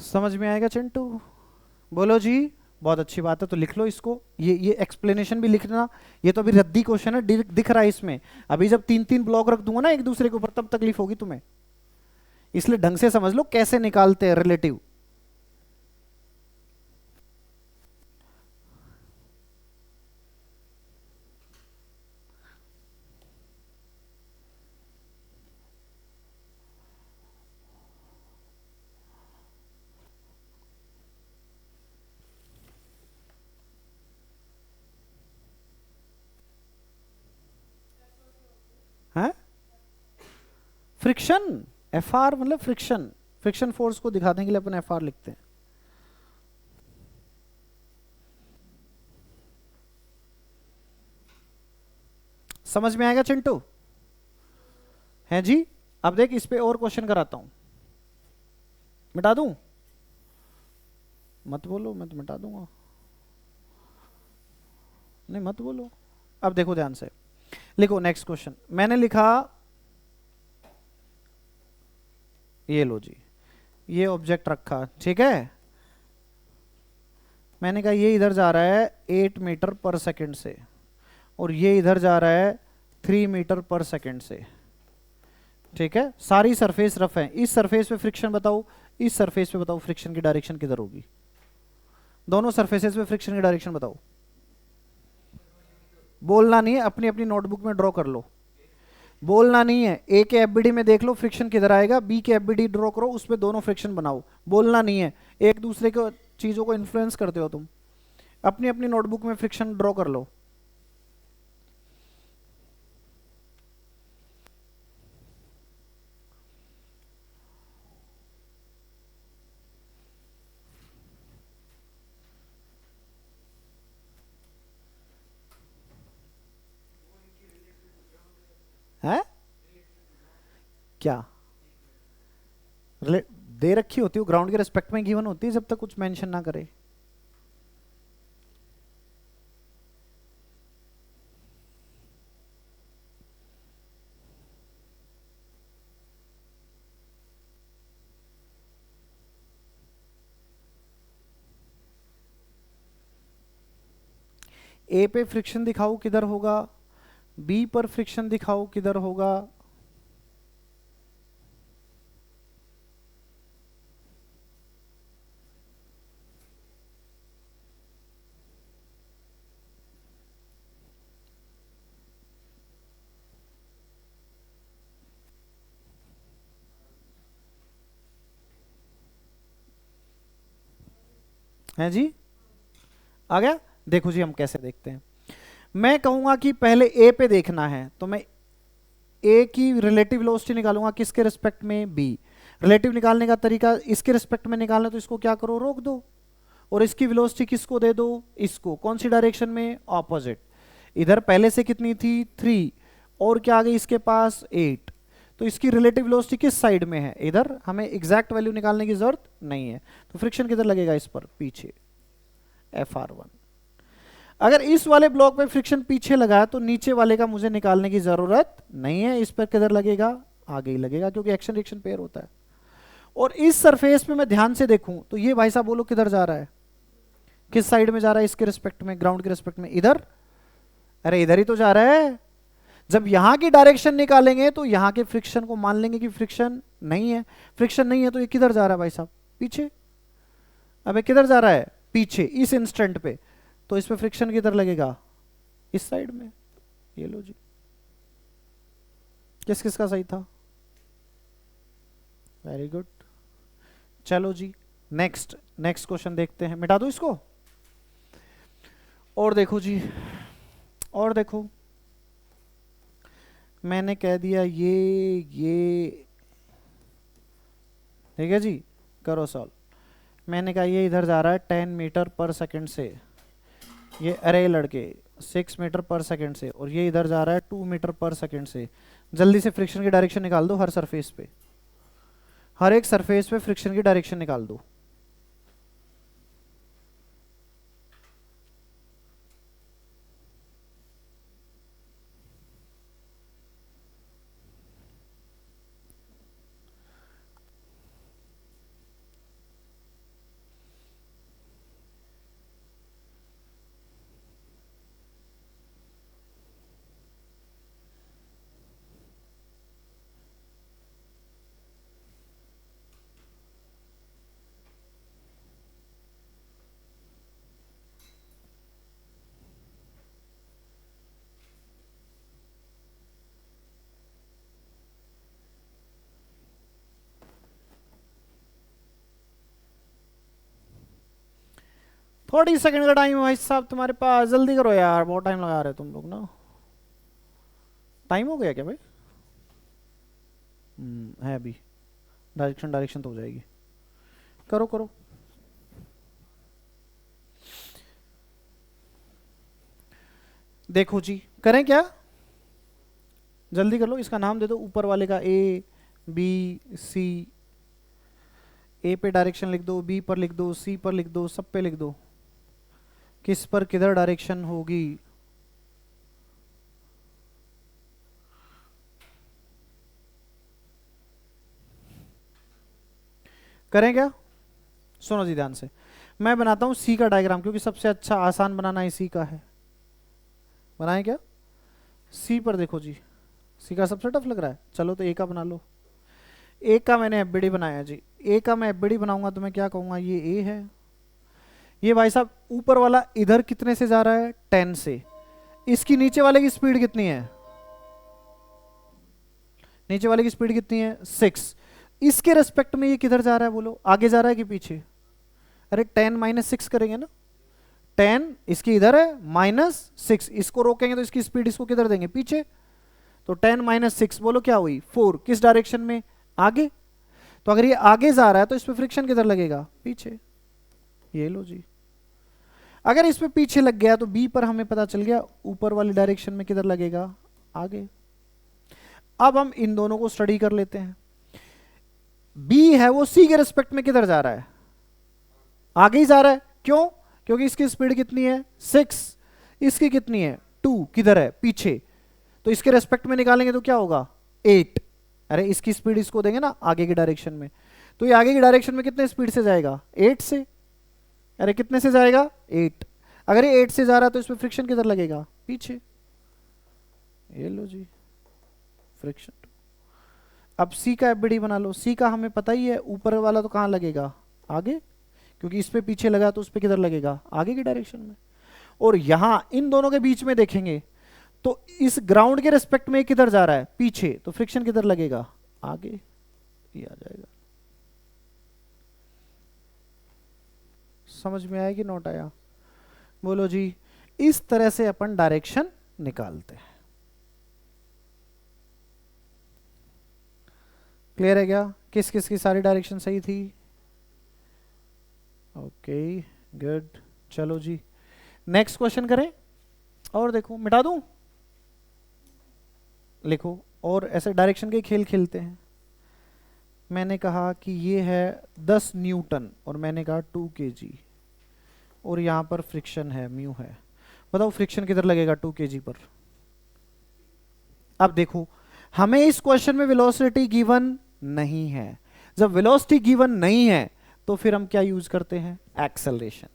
Speaker 1: समझ में आएगा चिंटू? बोलो जी। बहुत अच्छी बात है, तो लिख लो इसको। ये एक्सप्लेनेशन भी लिखना। ये तो अभी रद्दी क्वेश्चन है, दिख रहा है इसमें। अभी जब 3-3 ब्लॉक रख दूंगा ना एक दूसरे के ऊपर, तब तकलीफ होगी तुम्हें। इसलिए ढंग से समझ लो कैसे निकालते हैं रिलेटिव। है फ्रिक्शन, एफ आर मतलब फ्रिक्शन। फ्रिक्शन फोर्स को दिखाने के लिए अपन एफ आर लिखते हैं। समझ में आएगा चिंटू? है जी? अब देख इस पे और क्वेश्चन कराता हूं। मिटा दूं? मत बोलो, मैं तो मिटा दूंगा। नहीं मत बोलो। अब देखो ध्यान से, लिखो नेक्स्ट क्वेश्चन। मैंने लिखा, ये लो जी, ये ऑब्जेक्ट रखा, ठीक है। मैंने कहा ये इधर जा रहा है 8 मीटर पर सेकंड से और ये इधर जा रहा है 3 मीटर पर सेकंड से, ठीक है। सारी सरफेस रफ है। इस सरफेस पे फ्रिक्शन बताओ, इस सरफेस पे बताओ फ्रिक्शन की डायरेक्शन किधर होगी? दोनों सरफेसेस पे फ्रिक्शन की डायरेक्शन बताओ। बोलना नहीं है, अपनी अपनी नोटबुक में ड्रॉ कर लो। बोलना नहीं है। ए के एफबीडी में देख लो फ्रिक्शन किधर आएगा, बी के एफबीडी ड्रॉ करो, उस पे दोनों फ्रिक्शन बनाओ। बोलना नहीं है, एक दूसरे को चीजों को इन्फ्लुएंस करते हो तुम। अपनी अपनी नोटबुक में फ्रिक्शन ड्रॉ कर लो। है क्या? दे रखी होती है, ग्राउंड के रिस्पेक्ट में गिवन होती है जब तक कुछ मेंशन ना करे। ए पे फ्रिक्शन दिखाओ किधर होगा, बी पर फ्रिक्शन दिखाओ किधर होगा। है जी, आ गया। देखो जी हम कैसे देखते हैं। मैं कहूंगा कि पहले ए पे देखना है, तो मैं ए की रिलेटिव वेलोसिटी निकालूंगा किसके रिस्पेक्ट में, बी। रिलेटिव निकालने का तरीका इसके रिस्पेक्ट में निकालना, तो इसको क्या करो, रोक दो, और इसकी वेलोसिटी किसको दे दो, इसको। कौन सी डायरेक्शन में, ऑपोजिट। इधर पहले से कितनी थी 3, और क्या आ गई इसके पास 8, तो इसकी रिलेटिव वेलोसिटी किस साइड में है, इधर। हमें एग्जैक्ट वैल्यू निकालने की जरूरत नहीं है, तो फ्रिक्शन किधर लगेगा, इस पर, पीछे, FR1। अगर इस वाले ब्लॉक पे फ्रिक्शन पीछे लगा तो नीचे वाले का मुझे निकालने की जरूरत नहीं है, इस पर किधर लगेगा, आगे ही लगेगा, क्योंकि एक्शन रिएक्शन पेयर होता है। और इस सरफेस पे मैं ध्यान से देखूं तो ये भाई साहब बोलो किधर जा रहा है, किस साइड में जा रहा है, इसके रिस्पेक्ट में, ग्राउंड के रिस्पेक्ट में, इधर। अरे इधर ही तो जा रहा है। जब यहां की डायरेक्शन निकालेंगे तो यहां के फ्रिक्शन को मान लेंगे कि फ्रिक्शन नहीं है। फ्रिक्शन नहीं है तो ये किधर जा रहा है भाई साहब, पीछे। अब किधर जा रहा है, पीछे, इस इंस्टेंट पे। तो इस पे फ्रिक्शन किधर लगेगा, इस साइड में। ये लो जी, किस किस का सही था, वेरी गुड। चलो जी नेक्स्ट क्वेश्चन देखते हैं, मिटा दो इसको। और देखो जी, और देखो, मैंने कह दिया ये ठीक है जी, करो सॉल्व। मैंने कहा ये इधर जा रहा है 10 मीटर पर सेकंड से, ये अरे लड़के 6 मीटर पर सेकंड से, और ये इधर जा रहा है 2 मीटर पर सेकंड से। जल्दी से फ्रिक्शन की डायरेक्शन निकाल दो हर सरफेस पे, हर एक सरफेस पे फ्रिक्शन की डायरेक्शन निकाल दो। थोड़ी सेकंड का टाइम है भाई साहब तुम्हारे पास, जल्दी करो यार, बहुत टाइम लगा रहे हो तुम लोग ना। टाइम हो गया क्या भाई, है अभी, डायरेक्शन तो हो जाएगी, करो करो। देखो जी करें क्या, जल्दी कर लो, इसका नाम दे दो ऊपर वाले का, A B C। ए पे डायरेक्शन लिख दो, बी पर लिख दो, सी पर लिख दो, सब पे लिख दो, किस पर किधर डायरेक्शन होगी। करें क्या, सुनो जी ध्यान से, मैं बनाता हूं सी का डायग्राम, क्योंकि सबसे अच्छा आसान बनाना इसी का है। बनाए क्या, सी पर देखो जी, सी का सबसे टफ लग रहा है, चलो तो ए का बना लो। ए का मैंने एफबीडी बनाया जी, ए का मैं एफबीडी बनाऊंगा तो मैं क्या कहूंगा, ये ए है। ये भाई साहब ऊपर वाला इधर कितने से जा रहा है, 10 से। इसकी नीचे वाले की स्पीड कितनी है, नीचे वाले की स्पीड कितनी है, 6। इसके रेस्पेक्ट में ये किधर जा रहा है बोलो, आगे जा रहा है कि पीछे। अरे 10 - 6 करेंगे ना, 10 इसकी इधर है, -6 इसको रोकेंगे तो इसकी स्पीड इसको किधर देंगे, पीछे। तो 10 - 6 बोलो क्या हुई, 4। किस डायरेक्शन में, आगे। तो अगर ये आगे जा रहा है तो इस पे फ्रिक्शन किधर लगेगा, पीछे। ये लो जी, अगर इस पे पीछे लग गया तो बी पर हमें पता चल गया ऊपर वाली डायरेक्शन में किधर लगेगा, आगे। अब हम इन दोनों को स्टडी कर लेते हैं। बी है वो सी के रिस्पेक्ट में किधर जा रहा है, आगे ही जा रहा है। क्यों? क्योंकि इसकी स्पीड कितनी है 6, इसकी कितनी है 2, किधर है पीछे, तो इसके रेस्पेक्ट में निकालेंगे तो क्या होगा 8। अरे इसकी स्पीड इसको देंगे ना आगे की डायरेक्शन में, तो ये आगे की डायरेक्शन में कितने स्पीड से जाएगा 8 से। अरे कितने से जाएगा 8। अगर ये 8 से जा रहा है तो इसमें फ्रिक्शन किधर लगेगा पीछे। ये लो जी फ्रिक्शन। अब सी का एफबीडी बना लो। सी का हमें पता ही है, ऊपर वाला तो कहां लगेगा आगे, क्योंकि इस पे पीछे लगा तो उस पे किधर लगेगा आगे की डायरेक्शन में। और यहां इन दोनों के बीच में देखेंगे तो इस ग्राउंड के रिस्पेक्ट में किधर जा रहा है पीछे, तो फ्रिक्शन किधर लगेगा आगे, ये आ जाएगा। समझ में आया कि नोट आया? बोलो जी। इस तरह से अपन डायरेक्शन निकालते हैं। क्लियर है क्या? किस किस की सारी डायरेक्शन सही थी? Okay good. चलो जी नेक्स्ट क्वेश्चन करें। और देखो मिटा दूं, लिखो। और ऐसे डायरेक्शन के खेल खेलते हैं। मैंने कहा कि ये है 10 न्यूटन और मैंने कहा 2 kg, और यहां पर फ्रिक्शन है म्यू है। बताओ फ्रिक्शन किधर लगेगा 2 kg पर? अब देखो हमें इस क्वेश्चन में वेलोसिटी गिवन नहीं है। जब वेलोसिटी गिवन नहीं है तो फिर हम क्या यूज करते हैं एक्सेलरेशन।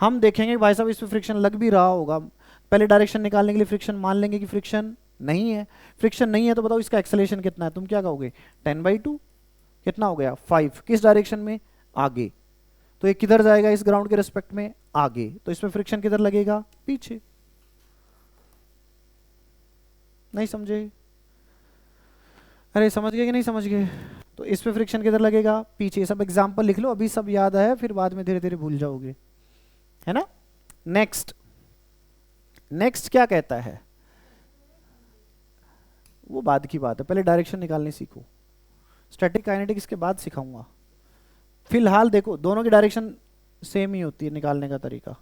Speaker 1: हम देखेंगे भाई साहब इसमें फ्रिक्शन लग भी रहा होगा, पहले डायरेक्शन निकालने के लिए फ्रिक्शन मान लेंगे कि फ्रिक्शन नहीं है। फ्रिक्शन नहीं है तो बताओ इसका एक्सेलरेशन कितना है, तुम क्या कहोगे 10/2 कितना हो गया 5। किस डायरेक्शन में आगे, तो ये किधर जाएगा इस ग्राउंड के रिस्पेक्ट में आगे, तो इसमें फ्रिक्शन किधर लगेगा पीछे। नहीं समझे? अरे समझ गए कि नहीं समझ गए? तो इस पे फ्रिक्शन किधर लगेगा पीछे। सब एग्जांपल लिख लो, अभी सब याद आया फिर बाद में धीरे धीरे भूल जाओगे, है ना। नेक्स्ट नेक्स्ट क्या कहता है, वो बाद की बात है, पहले डायरेक्शन निकालने सीखो। स्टैटिक काइनेटिक्स के बाद सिखाऊंगा। फिलहाल देखो दोनों की डायरेक्शन सेम ही होती है निकालने का तरीका।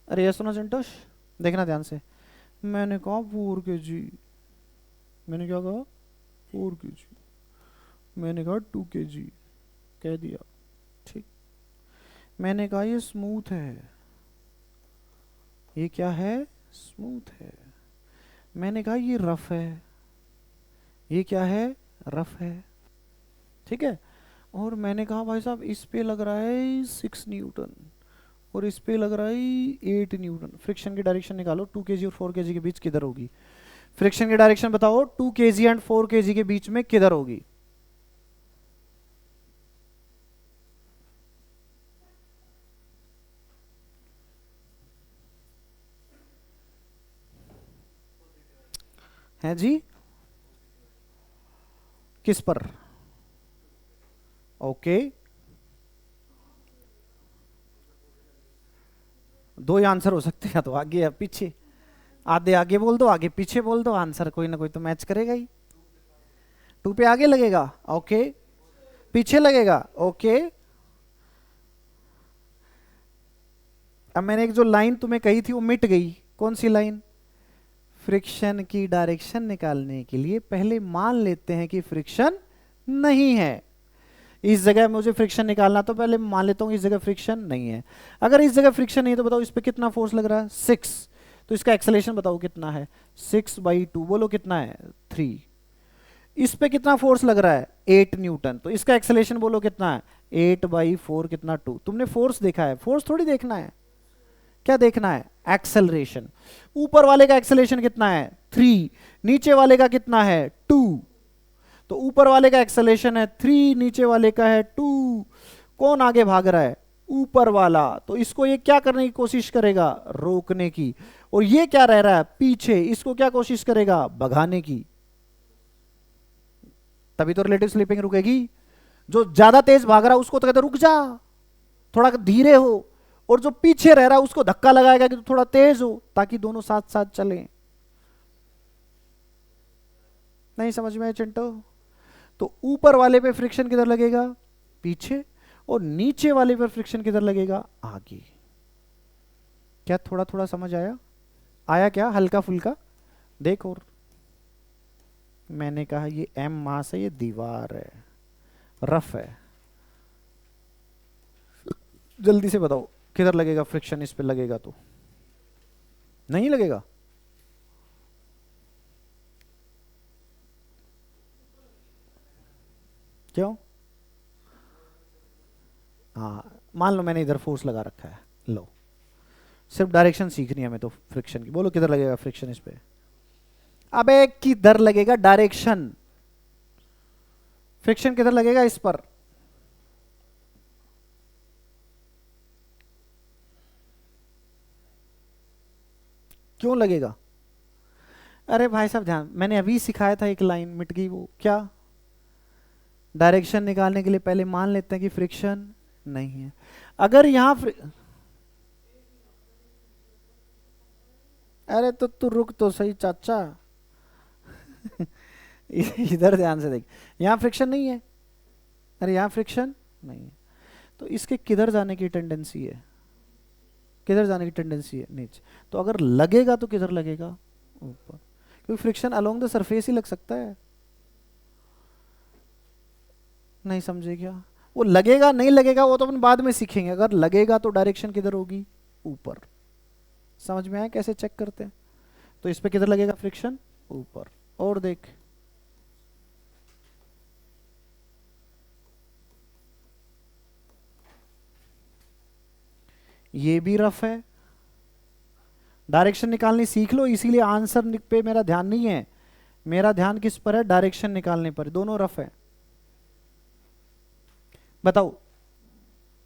Speaker 1: अरे ये सुनो संतोष, देखना ध्यान से। मैंने कहा 4 kg, मैंने क्या कहा 4 kg, मैंने कहा 2 kg कह दिया, ठीक। मैंने कहा ये स्मूथ है, ये क्या है स्मूथ है। मैंने कहा ये रफ है, ये क्या है रफ है, ठीक है। और मैंने कहा भाई साहब इस पे लग रहा है 6 न्यूटन और इस पे लग रहा है 8 न्यूटन। फ्रिक्शन की डायरेक्शन निकालो 2 kg और 4 kg के बीच किधर होगी। फ्रिक्शन की डायरेक्शन बताओ 2 kg एंड 4 kg के बीच में किधर होगी। है जी किस पर? ओके दो ही आंसर हो सकते हैं, तो आगे या पीछे। आधे आगे बोल दो आगे पीछे बोल दो, आंसर कोई ना कोई तो मैच करेगा ही। 2 पे आगे लगेगा ओके, पीछे लगेगा ओके। अब मैंने एक जो लाइन तुम्हें कही थी वो मिट गई। कौन सी लाइन? फ्रिक्शन की डायरेक्शन निकालने के लिए पहले मान लेते हैं कि फ्रिक्शन नहीं है। इस जगह मुझे फ्रिक्शन निकालना तो पहले मान लेता हूं इस जगह फ्रिक्शन नहीं है। अगर इस जगह फ्रिक्शन नहीं है तो बताओ इस पे कितना फोर्स लग रहा है 6, तो इसका एक्सेलरेशन बताओ कितना है 6/2, बोलो कितना है 3। इस पे कितना फोर्स लग रहा है 8 न्यूटन, तो इसका एक्सेलरेशन बोलो कितना है 8/4 कितना 2। तुमने फोर्स देखा है, फोर्स थोड़ी देखना है, क्या देखना है एक्सेलरेशन। ऊपर वाले का एक्सेलरेशन कितना है 3, नीचे वाले का कितना है 2, तो ऊपर वाले का एक्सेलरेशन है 3, नीचे वाले का है 2। कौन आगे भाग रहा है ऊपर वाला, तो इसको ये क्या करने की कोशिश करेगा रोकने की, और ये क्या रह रहा है पीछे, इसको क्या कोशिश करेगा भगाने की। तभी तो रिलेटिव स्लिपिंग रुकेगी। जो ज्यादा तेज भाग रहा है उसको तो कहते रुक जा थोड़ा धीरे हो, और जो पीछे रह रहा है उसको धक्का लगाएगा कि तू थोड़ा तेज हो, ताकि दोनों साथ साथ चलें। नहीं समझ में आया चिंटू? तो ऊपर वाले पे फ्रिक्शन किधर लगेगा पीछे, और नीचे वाले पर फ्रिक्शन किधर लगेगा आगे। क्या थोड़ा थोड़ा समझ आया? आया क्या हल्का फुल्का? देख और मैंने कहा ये m मास है, ये दीवार है, रफ है। जल्दी से बताओ किधर लगेगा फ्रिक्शन, इस पे लगेगा तो नहीं लगेगा। क्यों? हाँ, मान लो मैंने इधर फोर्स लगा रखा है, लो सिर्फ डायरेक्शन सीखनी है हमें तो फ्रिक्शन की। बोलो किधर लगेगा फ्रिक्शन इस पे? अबे किधर लगेगा डायरेक्शन, फ्रिक्शन किधर लगेगा इस पर? क्यों लगेगा? अरे भाई साहब ध्यान, मैंने अभी सिखाया था, एक लाइन मिट गई, वो क्या? डायरेक्शन निकालने के लिए पहले मान लेते हैं कि फ्रिक्शन नहीं है। अगर यहां अरे तो तू रुक तो सही चाचा। इधर ध्यान से देख, यहां फ्रिक्शन नहीं है, अरे यहां फ्रिक्शन नहीं है, तो इसके किधर जाने की टेंडेंसी है? किधर जाने की टेंडेंसी है? नीचे। तो अगर लगेगा तो किधर लगेगा? ऊपर, क्योंकि फ्रिक्शन अलोंग द सरफेस ही लग सकता है। नहीं समझे क्या? वो लगेगा नहीं लगेगा वो तो अपन बाद में सीखेंगे, अगर लगेगा तो डायरेक्शन किधर होगी? ऊपर। समझ में आया कैसे चेक करते हैं? तो इस पे किधर लगेगा फ्रिक्शन? ऊपर। और देख, ये भी रफ है, डायरेक्शन निकालनी सीख लो, इसीलिए आंसर पे मेरा ध्यान नहीं है, मेरा ध्यान किस पर है? डायरेक्शन निकालने पर। दोनों रफ है। बताओ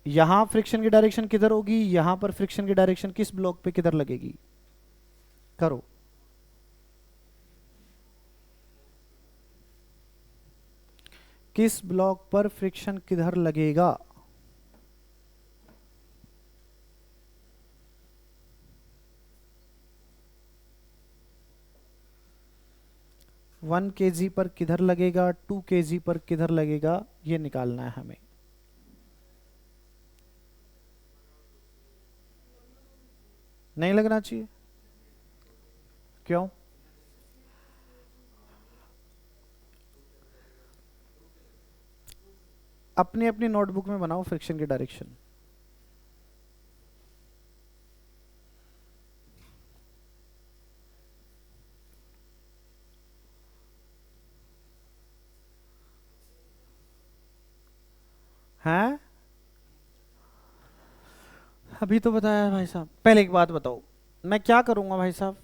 Speaker 1: यहां फ्रिक्शन की डायरेक्शन किधर होगी, यहां पर फ्रिक्शन की डायरेक्शन किस ब्लॉक पे किधर लगेगी? करो। किस ब्लॉक पर फ्रिक्शन किधर लगेगा? 1 kg पर किधर लगेगा, 2 kg पर किधर लगेगा, ये निकालना है हमें। नहीं लगना चाहिए। क्यों? अपनी अपनी नोटबुक में बनाओ फ्रिक्शन की डायरेक्शन। हैं? अभी तो बताया भाई साहब। पहले एक बात बताओ, मैं क्या करूंगा भाई साहब?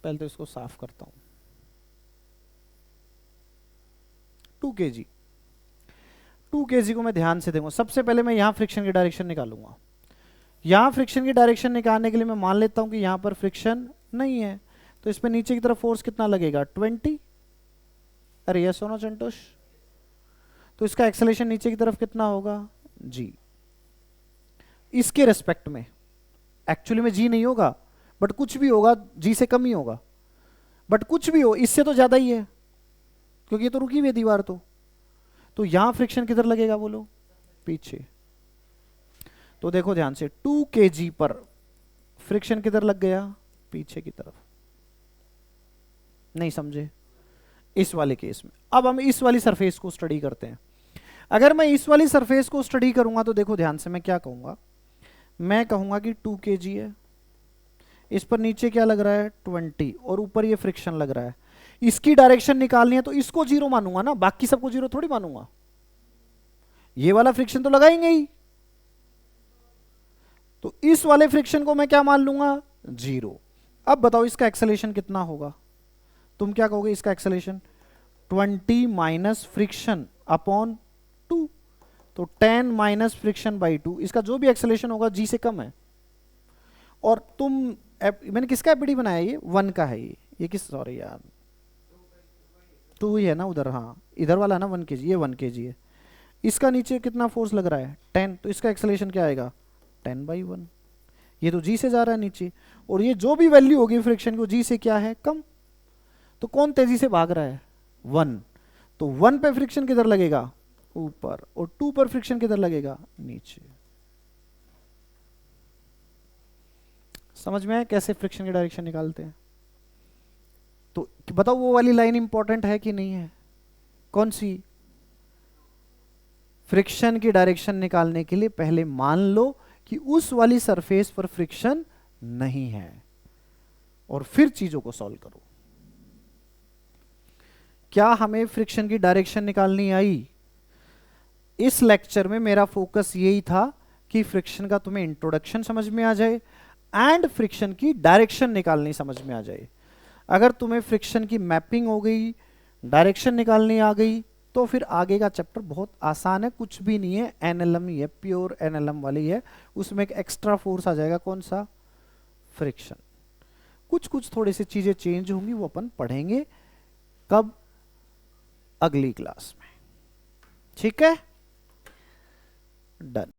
Speaker 1: पहले तो इसको साफ करता हूं। 2 kg, 2 kg को मैं ध्यान से देखूंगा। सबसे पहले मैं यहां फ्रिक्शन की डायरेक्शन निकालूंगा। यहां फ्रिक्शन की डायरेक्शन निकालने के लिए मैं मान लेता हूं कि यहां पर फ्रिक्शन नहीं है, तो इस पे नीचे की तरफ फोर्स कितना लगेगा? 20। अरे यस हो ना संतोष? तो इसका एक्सेलेरेशन नीचे की तरफ कितना होगा? जी। इसके रेस्पेक्ट में एक्चुअली में जी नहीं होगा, बट कुछ भी होगा जी से कम ही होगा, बट कुछ भी हो इससे तो ज्यादा ही है, क्योंकि ये तो रुकी हुई है दीवार। तो यहां फ्रिक्शन किधर लगेगा बोलो? पीछे। तो देखो ध्यान से, 2 kg पर फ्रिक्शन किधर लग गया? पीछे की तरफ। नहीं समझे? इस वाले केस में अब हम इस वाली सरफेस को स्टडी करते हैं। अगर मैं इस वाली सरफेस को स्टडी करूंगा तो देखो ध्यान से, मैं क्या कहूंगा? मैं कहूंगा कि 2 kg है, इस पर नीचे क्या लग रहा है? 20, और ऊपर ये फ्रिक्शन लग रहा है। इसकी डायरेक्शन निकालनी है तो इसको जीरो मानूंगा ना, बाकी सबको जीरो थोड़ी मानूंगा। ये वाला फ्रिक्शन तो लगाएंगे ही, तो इस वाले फ्रिक्शन को मैं क्या मान लूंगा? जीरो। अब बताओ इसका एक्सेलेरेशन कितना होगा? तुम क्या कहोगे इसका एक्सेलेरेशन? 20 माइनस फ्रिक्शन अपॉन 2, तो 10 माइनस फ्रिक्शन बाई 2, इसका जो भी एक्सेलेरेशन होगा जी से कम है। और तुम मैंने किसका एपीडी बनाया? ये 1 का है। ये किस, सॉरी यार, 2 ही है ना उधर, हाँ इधर वाला ना 1 kg, ये 1 kg है। इसका नीचे कितना फोर्स लग रहा है? 10, तो इसका एक्सेलेरेशन क्या आएगा? 10/1। ये तो जी से जा रहा है नीचे, और ये जो भी वैल्यू होगी फ्रिक्शन को जी से क्या है? कम। तो कौन तेजी से भाग रहा है? 1। तो 1 पे फ्रिक्शन किधर लगेगा? ऊपर। और 2 पर फ्रिक्शन किधर लगेगा? नीचे। समझ में आया कैसे फ्रिक्शन की डायरेक्शन निकालते हैं? तो बताओ वो वाली लाइन इंपॉर्टेंट है कि नहीं है? कौन सी? फ्रिक्शन की डायरेक्शन निकालने के लिए पहले मान लो कि उस वाली सरफेस पर फ्रिक्शन नहीं है और फिर चीजों को सॉल्व करो। क्या हमें फ्रिक्शन की डायरेक्शन निकालनी आई? इस लेक्चर में मेरा फोकस यही था कि फ्रिक्शन का तुम्हें इंट्रोडक्शन समझ में आ जाए एंड फ्रिक्शन की डायरेक्शन निकालनी समझ में आ जाए। अगर तुम्हें फ्रिक्शन की मैपिंग हो गई, डायरेक्शन निकालनी आ गई, तो फिर आगे का चैप्टर बहुत आसान है, कुछ भी नहीं है, एनएलएम ही है, प्योर एनएलएम वाली है। उसमें एक एक्स्ट्रा फोर्स आ जाएगा, कौन सा? फ्रिक्शन। कुछ कुछ थोड़ी सी चीजें चेंज होंगी, वो अपन पढ़ेंगे कब? अगली क्लास में। ठीक है, डन।